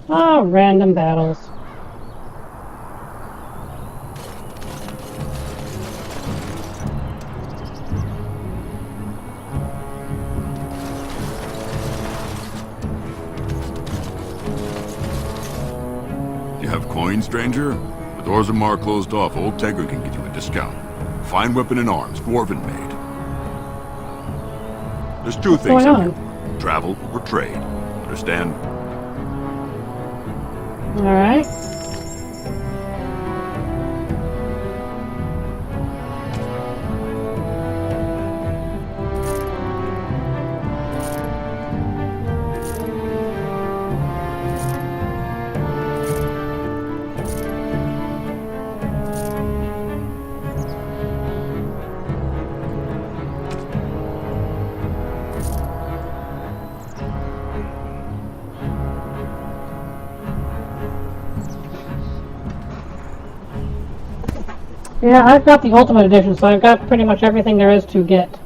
Ah, random battles. You have coins, stranger? With Orzammar closed off, Old Tegra can get you a discount. Fine weapon and arms, dwarven made. There's two things in here. Travel or trade. Understand? Alright. Yeah, I've got the Ultimate Edition, so I've got pretty much everything there is to get.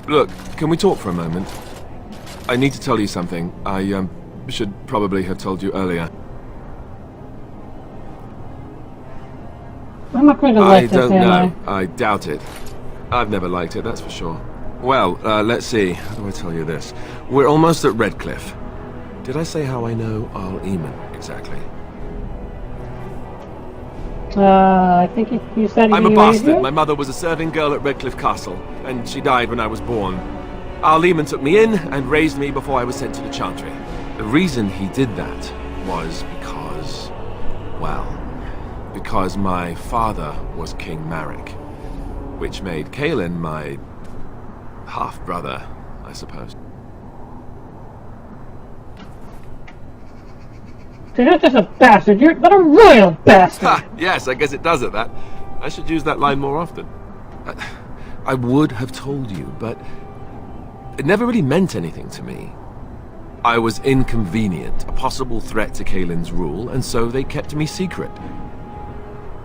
Look, can we talk for a moment? I need to tell you something. I, should probably have told you earlier. I'm not going to like this, I don't know. I? I doubt it. I've never liked it, that's for sure. Well, let's see. How do I tell you this? We're almost at Redcliffe. Did I say how I know Arl Eamon exactly? I think you said I'm a you bastard. here? My mother was a serving girl at Redcliffe Castle, and she died when I was born. Arl Eamon took me in and raised me before I was sent to the Chantry. The reason he did that was because, well, because my father was King Marek, which made Kaelin my half-brother, I suppose. So you're not just a bastard, you're but a royal bastard! Ha! Yes, I guess it does it, that. I should use that line more often. I would have told you, but it never really meant anything to me. I was inconvenient, a possible threat to Kaelin's rule, and so they kept me secret.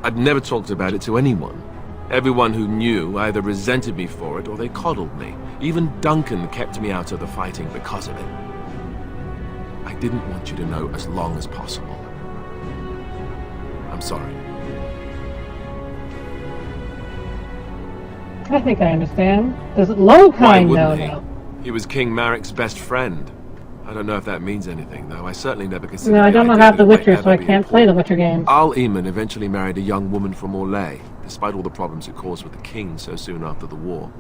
I'd never talked about it to anyone. Everyone who knew either resented me for it or they coddled me. Even Duncan kept me out of the fighting because of it. I didn't want you to know as long as possible. I'm sorry. I think I understand. Does Lowkind know though? He was King Maric's best friend. I don't know if that means anything, though. I certainly never considered. No, I the don't know idea how that The it might Witcher, so ever I be can't play The Witcher games. Al Eamon eventually married a young woman from Orlais, despite all the problems it caused with the king so soon after the war.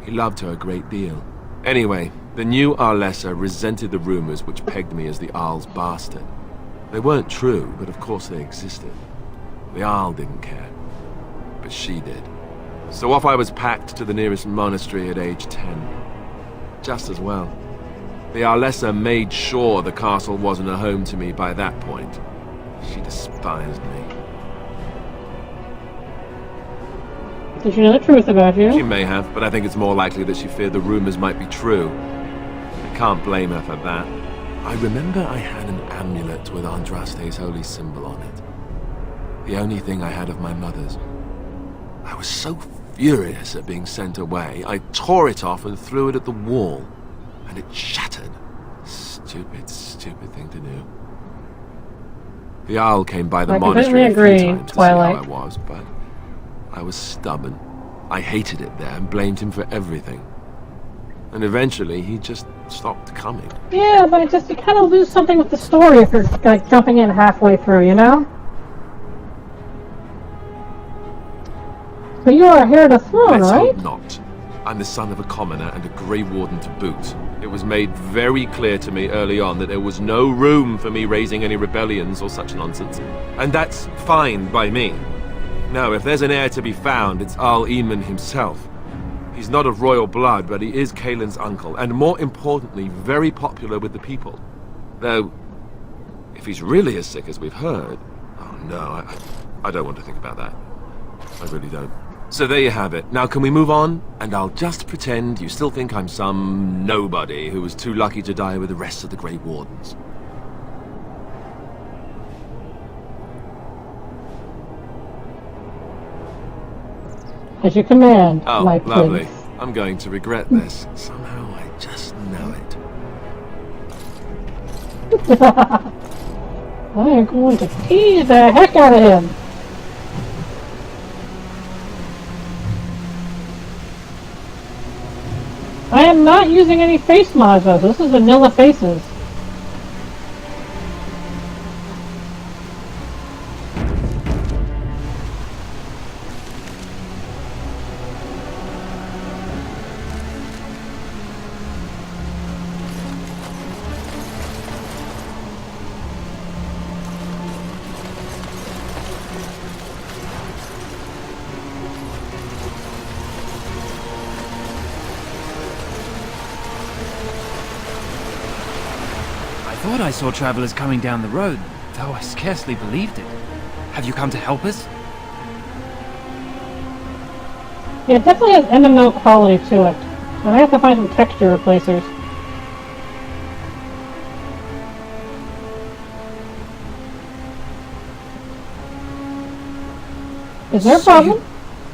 He loved her a great deal. Anyway, the new Arlessa resented the rumors which pegged me as the Arl's bastard. They weren't true, but of course they existed. The Arl didn't care, but she did. So off I was packed to the nearest monastery at age 10. Just as well. The Arlessa made sure the castle wasn't a home to me by that point. She despised me. Did she know the truth about you? She may have, but I think it's more likely that she feared the rumors might be true. I can't blame her for that. I remember I had an amulet with Andraste's holy symbol on it. The only thing I had of my mother's. I was so furious at being sent away, I tore it off and threw it at the wall. And it shattered. Stupid, stupid thing to do. The Owl came by the I monastery a few completely times agree, to Twilight. see how I was, but I was stubborn. I hated it there and blamed him for everything. And eventually, he just stopped coming. Yeah, but you kind of lose something with the story if you're like jumping in halfway through, you know? But you are heir to the throne, Let's right? hope not. I'm the son of a commoner and a Grey Warden to boot. It was made very clear to me early on that there was no room for me raising any rebellions or such nonsense. And that's fine by me. Now, if there's an heir to be found, it's Al Eamon himself. He's not of royal blood, but he is Kaelin's uncle, and more importantly, very popular with the people. Though, if he's really as sick as we've heard... Oh no, I don't want to think about that. I really don't. So there you have it. Now can we move on? And I'll just pretend you still think I'm some nobody who was too lucky to die with the rest of the Grey Wardens. As you command, Oh, my lovely. prince. I'm going to regret this. Somehow I just know it. I am going to tease the heck out of him. I am not using any face mods though. This is vanilla faces. I thought I saw travelers coming down the road, though I scarcely believed it. Have you come to help us? Yeah, it definitely has end of note quality to it. And I have to find some texture replacers. Is there a problem?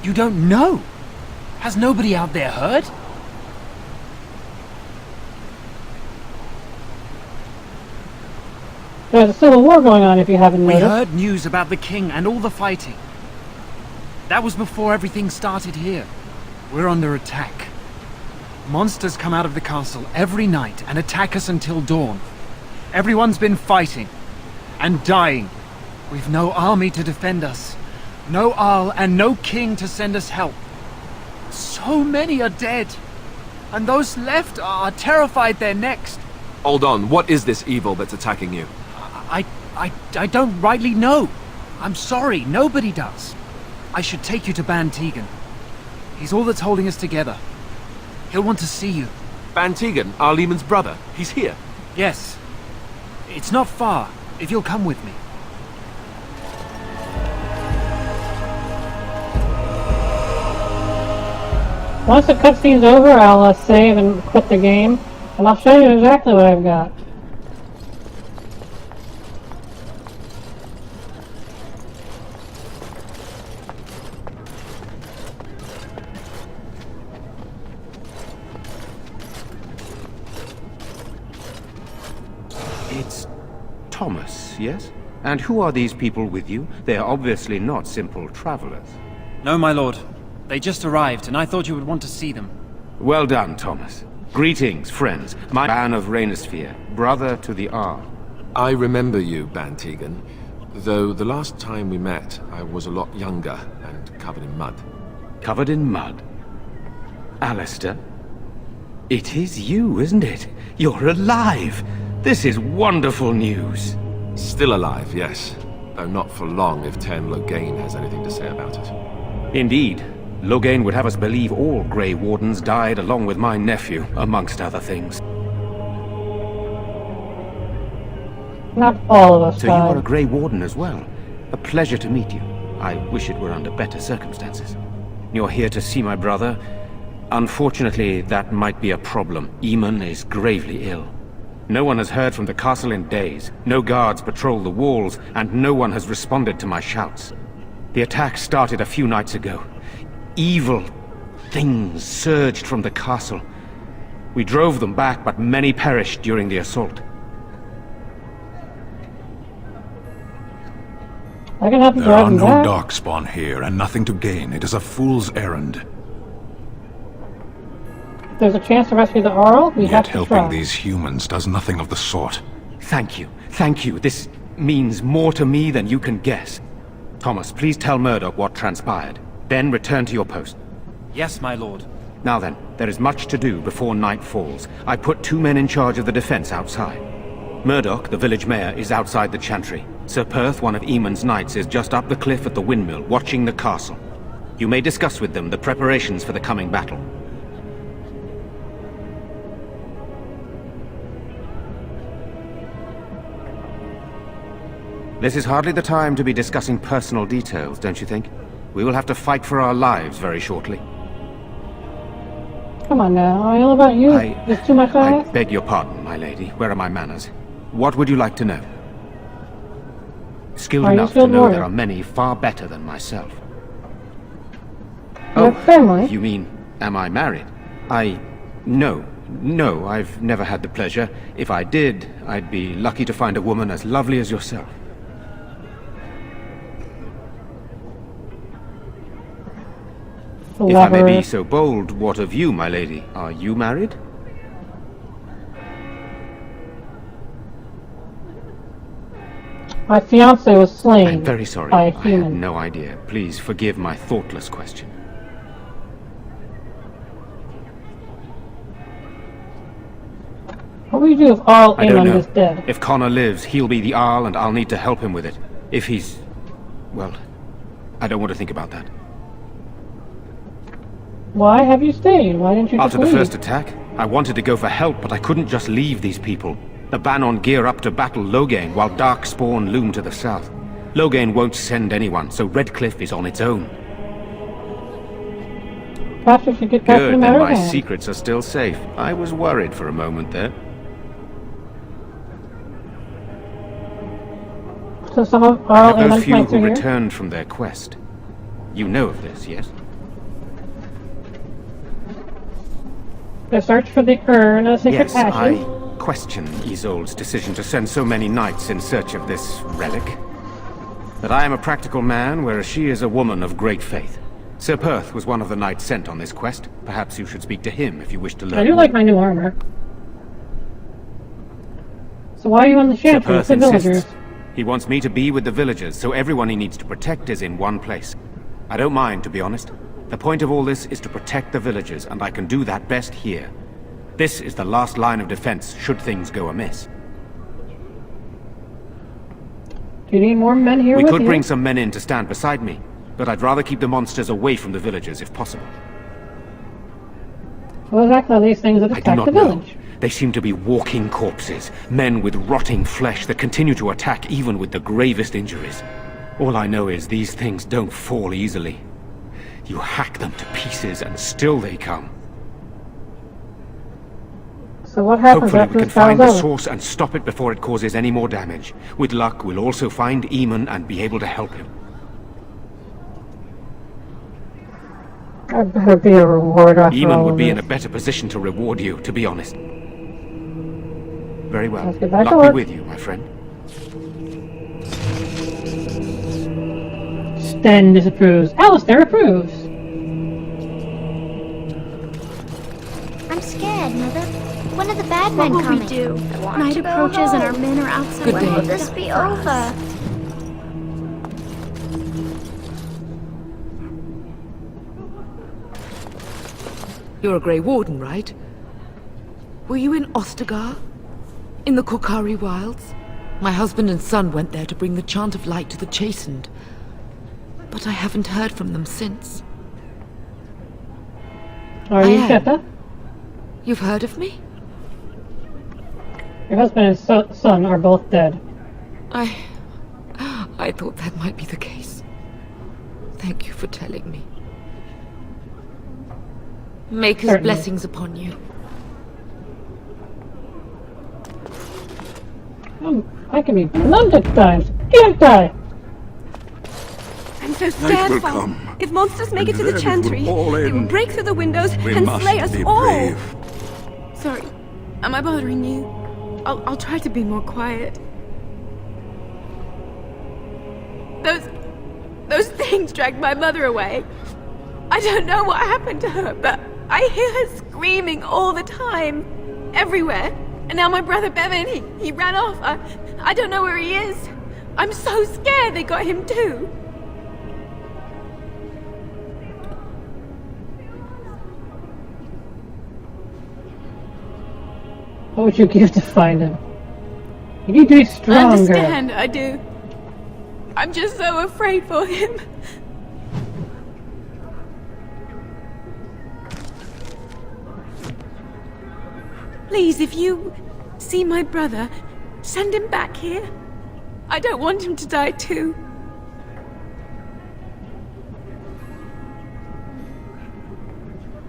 You don't know? Has nobody out there heard? There's a civil war going on if you haven't We noticed. heard news about the king and all the fighting. That was before everything started here. We're under attack. Monsters come out of the castle every night and attack us until dawn. Everyone's been fighting and dying. We've no army to defend us. No Arl and no king to send us help. So many are dead. And those left are terrified they're next. Hold on, what is this evil that's attacking you? I don't rightly know. I'm sorry, nobody does. I should take you to Ban Tegan. He's all that's holding us together. He'll want to see you. Ban Tegan, Al Eamon's brother. He's here. Yes. It's not far, if you'll come with me. Once the cutscene's over, I'll save and quit the game, and I'll show you exactly what I've got. It's Thomas, yes? And who are these people with you? They are obviously not simple travelers. No, my lord. They just arrived, and I thought you would want to see them. Well done, Thomas. Greetings, friends. My Ban of Reynisphere, brother to the Arl. I remember you, Ban Tegan. Though the last time we met, I was a lot younger and covered in mud. Covered in mud? Alistair? It is you, isn't it? You're alive! This is wonderful news. Still alive, yes. Though not for long if Ten Loghain has anything to say about it. Indeed. Loghain would have us believe all Grey Wardens died along with my nephew, amongst other things. Not all of us So you died. are a Grey Warden as well. A pleasure to meet you. I wish it were under better circumstances. You're here to see my brother? Unfortunately, that might be a problem. Eamon is gravely ill. No one has heard from the castle in days. No guards patrol the walls, and no one has responded to my shouts. The attack started a few nights ago. Evil things surged from the castle. We drove them back, but many perished during the assault. I can help you There drive are them no back. darkspawn here, and nothing to gain. It is a fool's errand. There's a chance to rescue the Arl. We have Yet to helping try. these humans does nothing of the sort. Thank you. Thank you. This means more to me than you can guess. Thomas, please tell Murdoch what transpired. Then return to your post. Yes, my lord. Now then, there is much to do before night falls. I put 2 men in charge of the defense outside. Murdoch, the village mayor, is outside the chantry. Sir Perth, one of Eamon's knights, is just up the cliff at the windmill, watching the castle. You may discuss with them the preparations for the coming battle. This is hardly the time to be discussing personal details, don't you think? We will have to fight for our lives very shortly. Come on now, I know about you. There's too much I on it. beg your pardon, my lady. Where are my manners? What would you like to know? Skilled Are you enough to skilled know warrior? there are many far better than myself. Your family? You mean, am I married? No, I've never had the pleasure. If I did, I'd be lucky to find a woman as lovely as yourself. If I may be so bold, what of you, my lady? Are you married? My fiance was slain. I'm very sorry. By a I had human. no idea. Please forgive my thoughtless question. What would you do if Arl I don't Aemon know. was dead? If Connor lives, he'll be the Arl, and I'll need to help him with it. If he's... well, I don't want to think about that. Why have you stayed? Why didn't you just After the leave? first attack, I wanted to go for help, but I couldn't just leave these people. The Bannon gear up to battle Loghain, while Darkspawn loom to the south. Loghain won't send anyone, so Redcliffe is on its own. Perhaps we should get back to Good, the then my American. secrets are still safe. I was worried for a moment there. So some of Arl Have those Aemon's few knights who are here? returned from their quest. You know of this, yes? The search for the urn of sacred Yes, I ashes. question Isolde's decision to send so many knights in search of this relic. But I am a practical man, whereas she is a woman of great faith. Sir Perth was one of the knights sent on this quest. Perhaps you should speak to him if you wish to learn I do more. like my new armor. So why are you on the Sir chantry with Perth the insists. villagers? He wants me to be with the villagers, so everyone he needs to protect is in one place. I don't mind, to be honest. The point of all this is to protect the villagers, and I can do that best here. This is the last line of defense, should things go amiss. Do you need more men here We with could you? bring some men in to stand beside me, but I'd rather keep the monsters away from the villagers if possible. What exactly are these things that I do attack not the know. village? They seem to be walking corpses, men with rotting flesh that continue to attack even with the gravest injuries. All I know is these things don't fall easily. You hack them to pieces and still they come. So what happens Hopefully after we can this battle's find the over? source and stop it before it causes any more damage. With luck, we'll also find Eamon and be able to help him. That better be a reward after all Eamon would of be in this. a better position to reward you, to be honest. Very well. Let's get back to Luck be work. with you, my friend. Sten disapproves. Alistair approves. I'm scared, Mother. When are the bad What men will coming? we do? I want Night to go approaches and our home. men are outside. When will waiting this be for us. over? You're a Grey Warden, right? Were you in Ostagar? In the Korkari Wilds? My husband and son went there to bring the Chant of Light to the Chastened. But I haven't heard from them since. Are you Keta? You've heard of me? Your husband and son are both dead. I thought that might be the case. Thank you for telling me. Maker's Certainly. blessings upon you. I can be blunt at times, can't I? I'm so Night scared, will Father. come, If monsters make it to and the then chantry, we'll all they will end. break through the windows We and must slay us be all. brave. Sorry, am I bothering you? I'll try to be more quiet. Those things dragged my mother away. I don't know what happened to her, but I hear her screaming all the time, everywhere. And now my brother Bevan, he ran off. I don't know where he is. I'm so scared they got him too. What would you give to find him? You need to be I stronger. understand, I do. I'm just so afraid for him. Please, if you see my brother, send him back here. I don't want him to die too.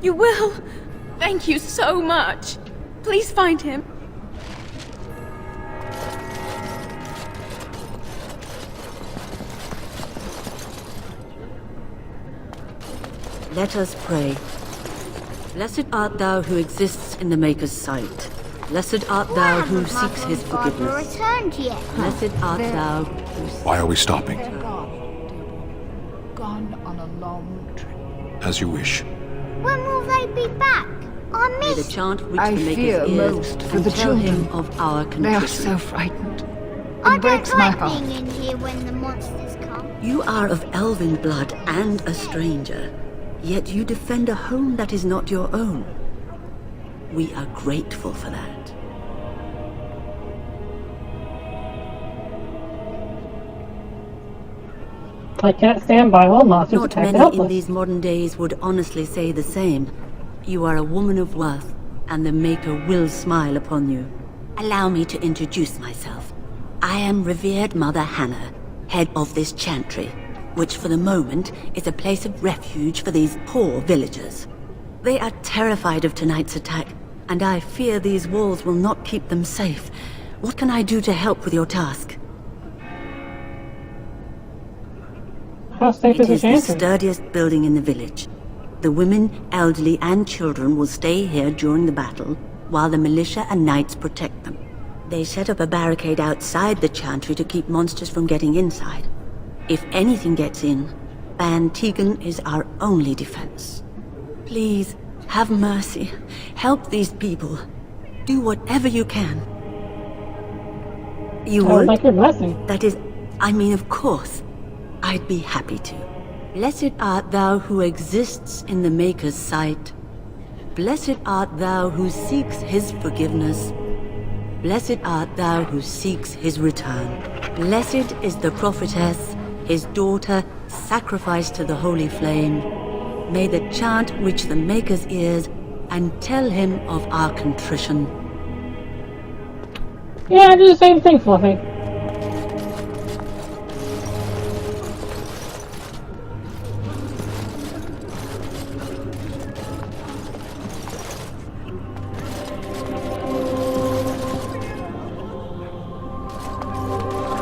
You will? Thank you so much. Please find him. Let us pray. Blessed art thou who exists in the Maker's sight. Blessed art thou who seeks his forgiveness. Returned yet? Blessed art thou who... Why are we stopping? Gone on a long trip. As you wish. When will they be back? I May the missed. chant reach I the fear Maker's ears most for and the tell him children. of our They are contrition. so frightened. I It breaks don't my like heart. being in here when the monsters come. You are of elven blood and a stranger, yet you defend a home that is not your own. We are grateful for that. I can't stand by all monsters Not attack many helpless. in these modern days would honestly say the same. You are a woman of worth, and the Maker will smile upon you. Allow me to introduce myself. I am revered Mother Hannah, head of this chantry, which for the moment is a place of refuge for these poor villagers. They are terrified of tonight's attack, and I fear these walls will not keep them safe. What can I do to help with your task? How safe It is the is the chantry? sturdiest building in the village. The women, elderly, and children will stay here during the battle, while the militia and knights protect them. They set up a barricade outside the chantry to keep monsters from getting inside. If anything gets in, Ban Tegan is our only defense. Please, have mercy. Help these people. Do whatever you can. You I would would? like your blessing. That is, I mean, of course. I'd be happy to. Blessed art thou who exists in the Maker's sight. Blessed art thou who seeks his forgiveness. Blessed art thou who seeks his return. Blessed is the prophetess, his daughter, sacrificed to the holy flame. May the chant reach the Maker's ears and tell him of our contrition. Yeah, I do the same thing, Fluffy.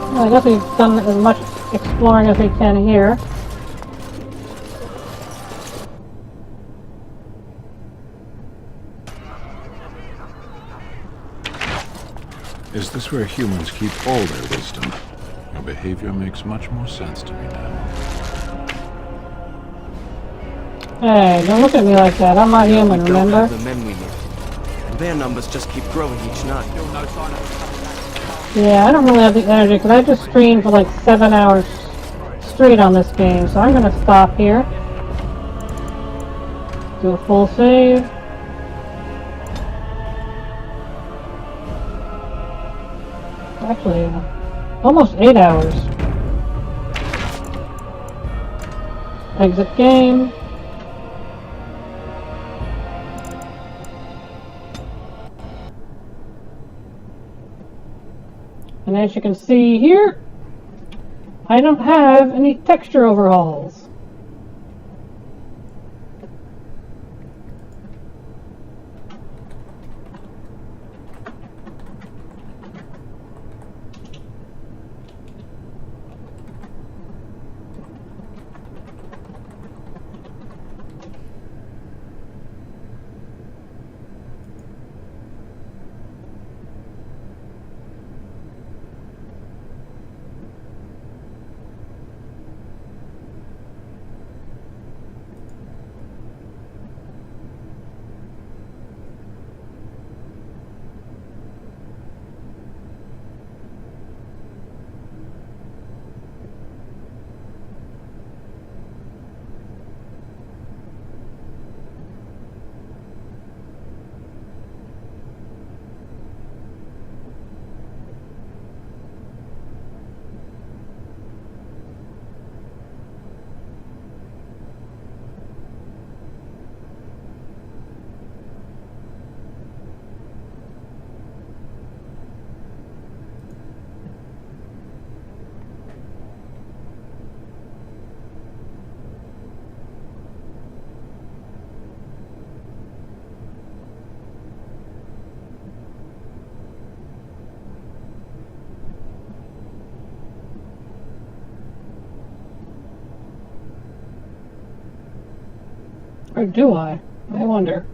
I guess we've done as much exploring as we can here. Is this where humans keep all their wisdom? Your behavior makes much more sense to me now. Hey, don't look at me like that. I'm not human, remember? The men we need. And their numbers just keep growing each night. Yeah, I don't really have the energy because I just streamed for like 7 hours straight on this game, so I'm gonna stop here. Do a full save. Actually, almost 8 hours. Exit game. And as you can see here, I don't have any texture overhauls. Or do I? I wonder.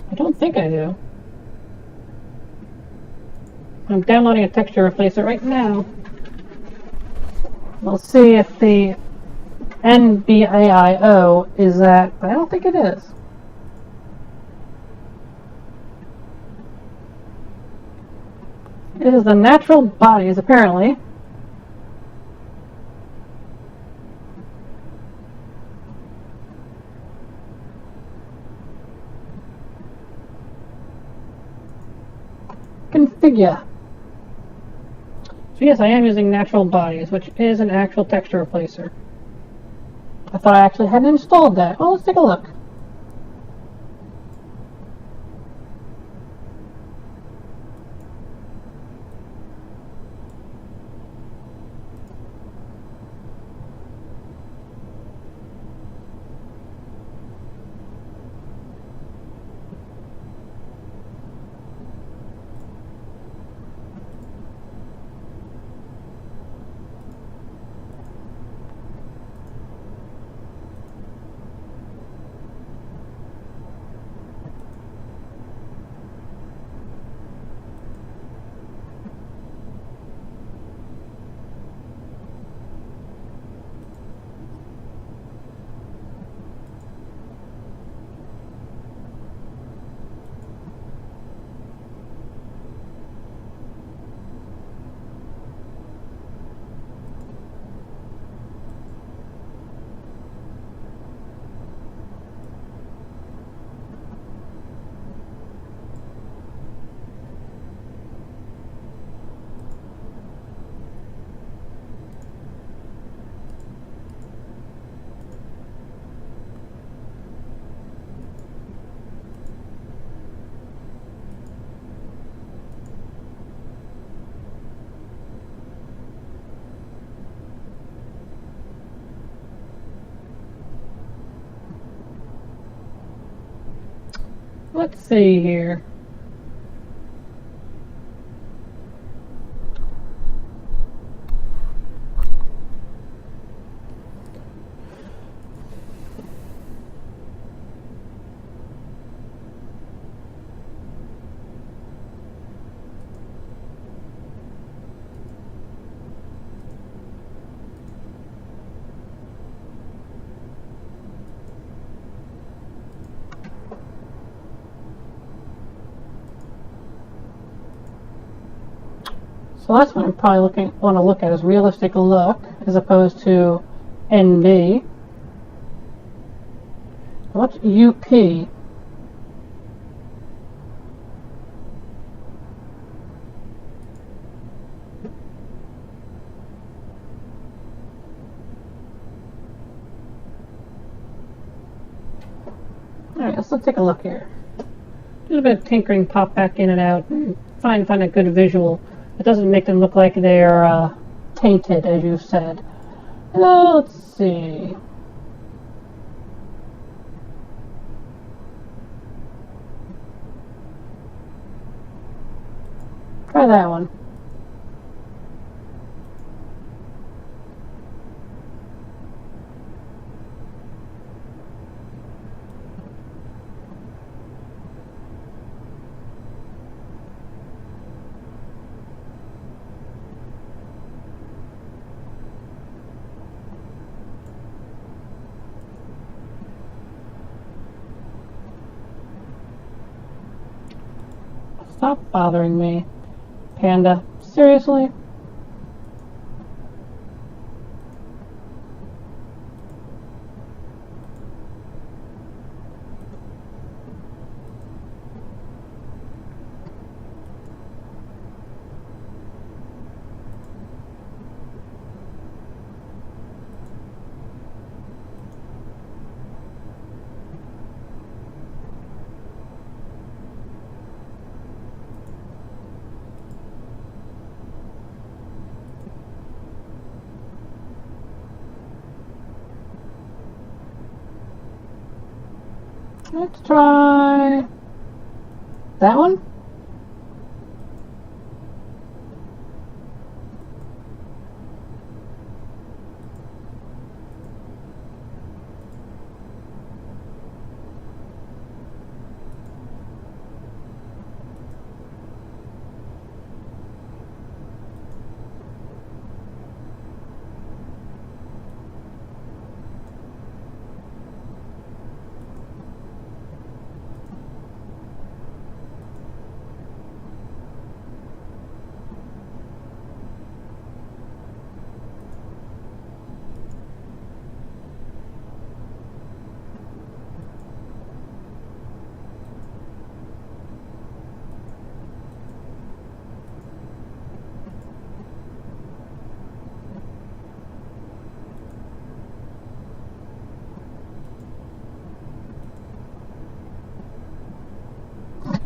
I don't think I do. I'm downloading a texture replacer right now. We'll see if the NBAIO is that, but I don't think it is. It is the natural bodies, apparently. Configure. So yes, I am using natural bodies, which is an actual texture replacer. I thought I actually hadn't installed that. Well, let's take a look. Let's see here. So that's what I'm probably want to look at, is realistic look as opposed to NB. What's UP? Alright, let's take a look here. A little bit of tinkering, pop back in and out, and find a good visual. It doesn't make them look like they're tainted, as you said. Let's see. Try that one. Stop bothering me, Panda. Seriously? Let's try that one.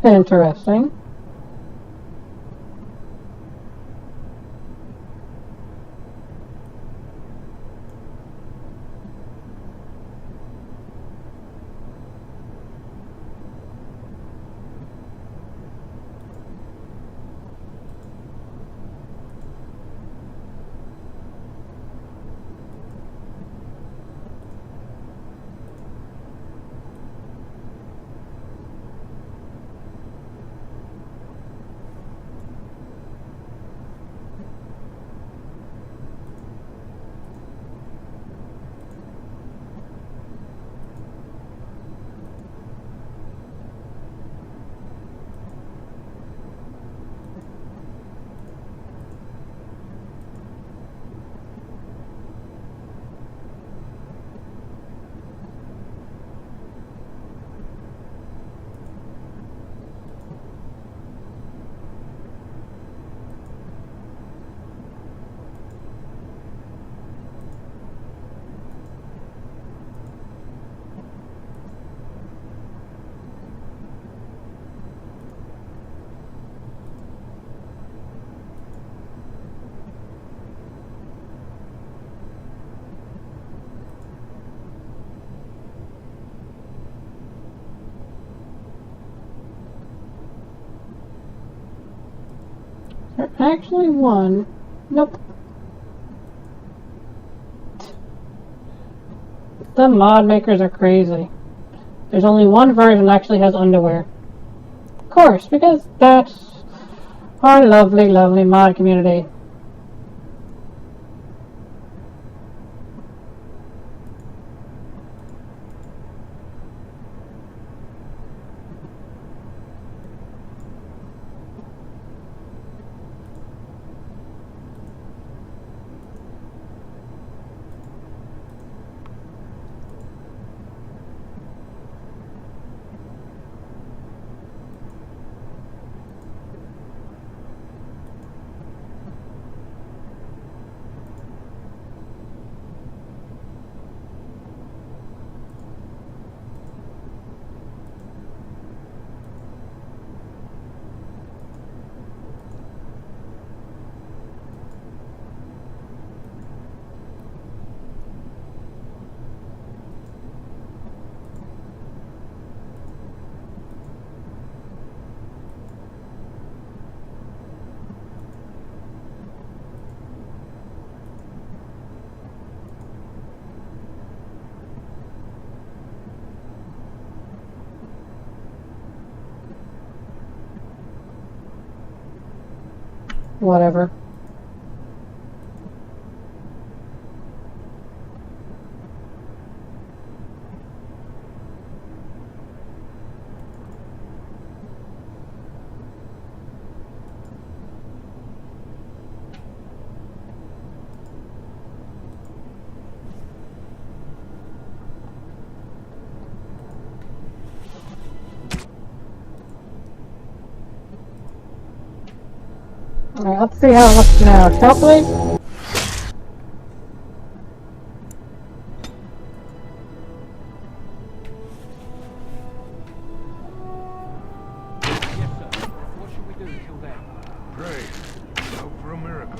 Interesting. There actually one. Nope. The mod makers are crazy. There's only one version that actually has underwear. Of course, because that's our lovely, lovely mod community. whatever. Alright, let's see how it looks now, shall we? Pray. Hope for a miracle.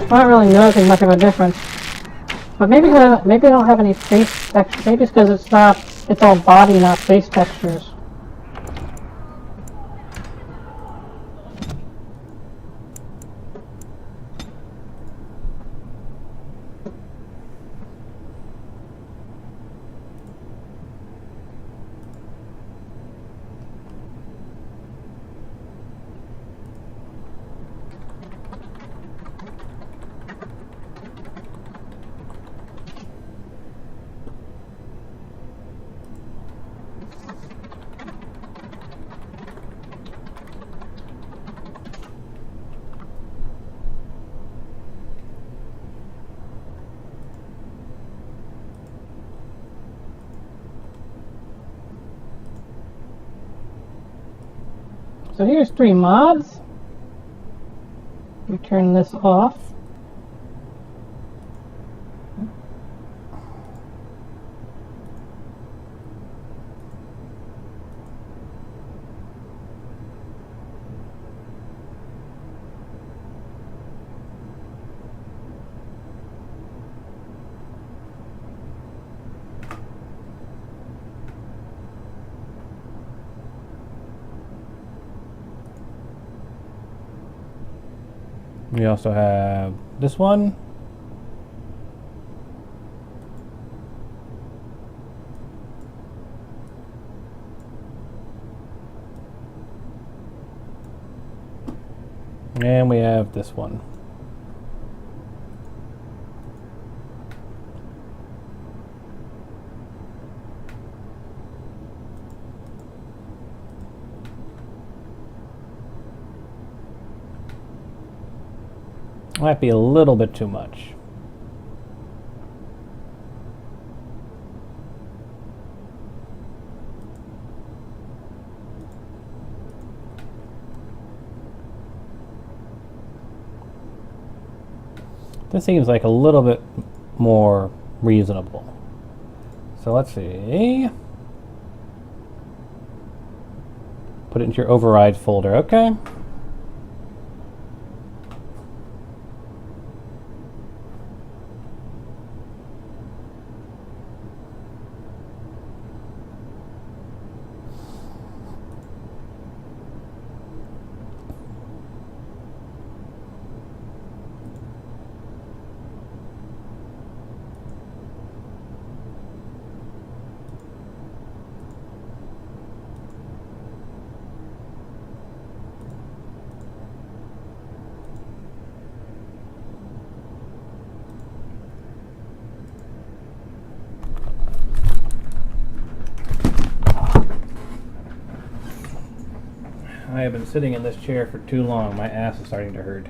I'm not really noticing much of a difference. But maybe maybe I don't have any face textures. Maybe it's because it's all body, not face textures. So here's 3 mods. We turn this off. We also have this one. And we have this one. Might be a little bit too much. This seems like a little bit more reasonable. So let's see. Put it into your override folder, okay. have been sitting in this chair for too long. My ass is starting to hurt.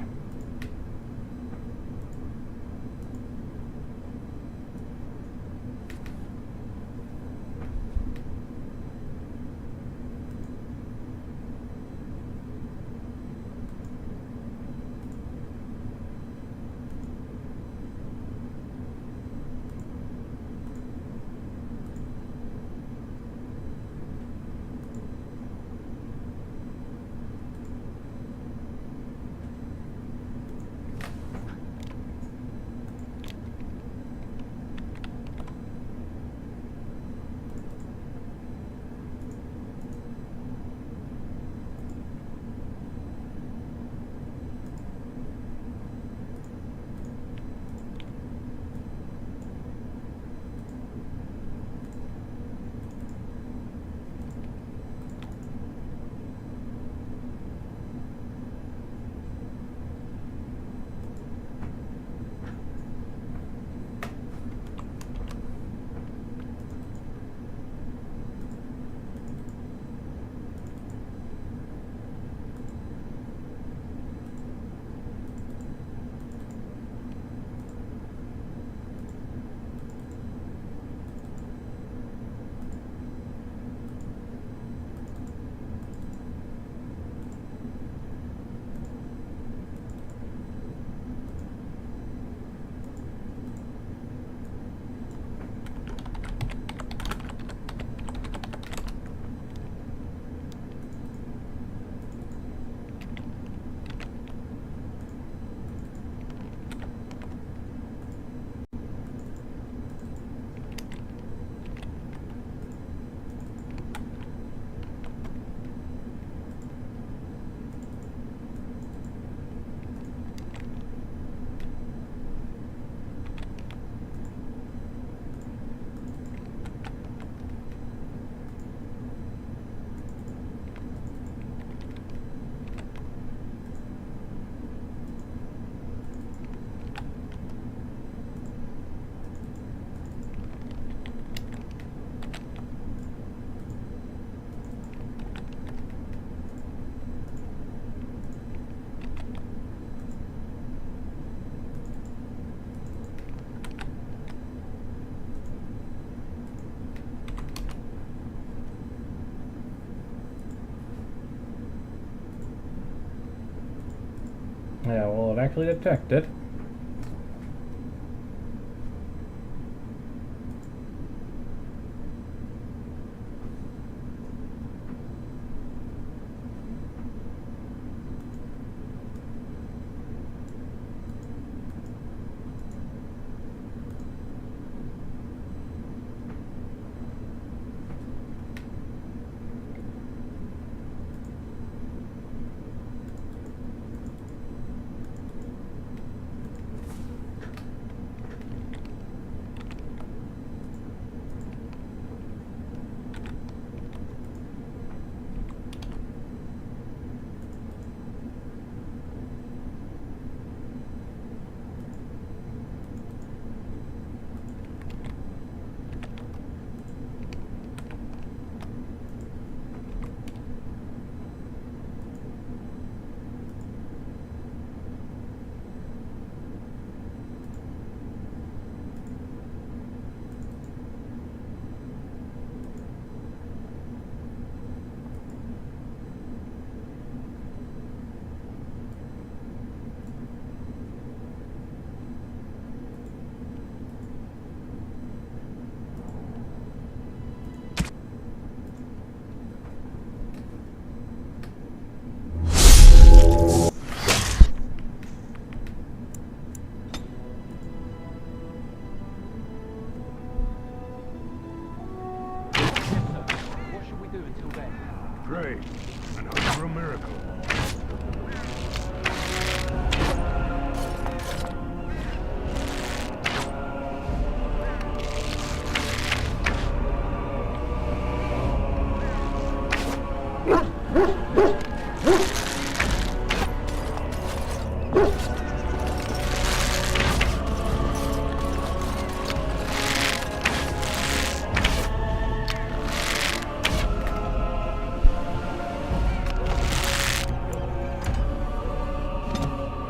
Yeah, well, it actually detected.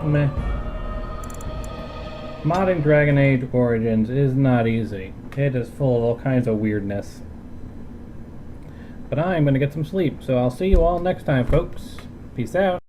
meh. Modding Dragon Age Origins is not easy. It is full of all kinds of weirdness. But I'm gonna get some sleep, so I'll see you all next time, folks. Peace out.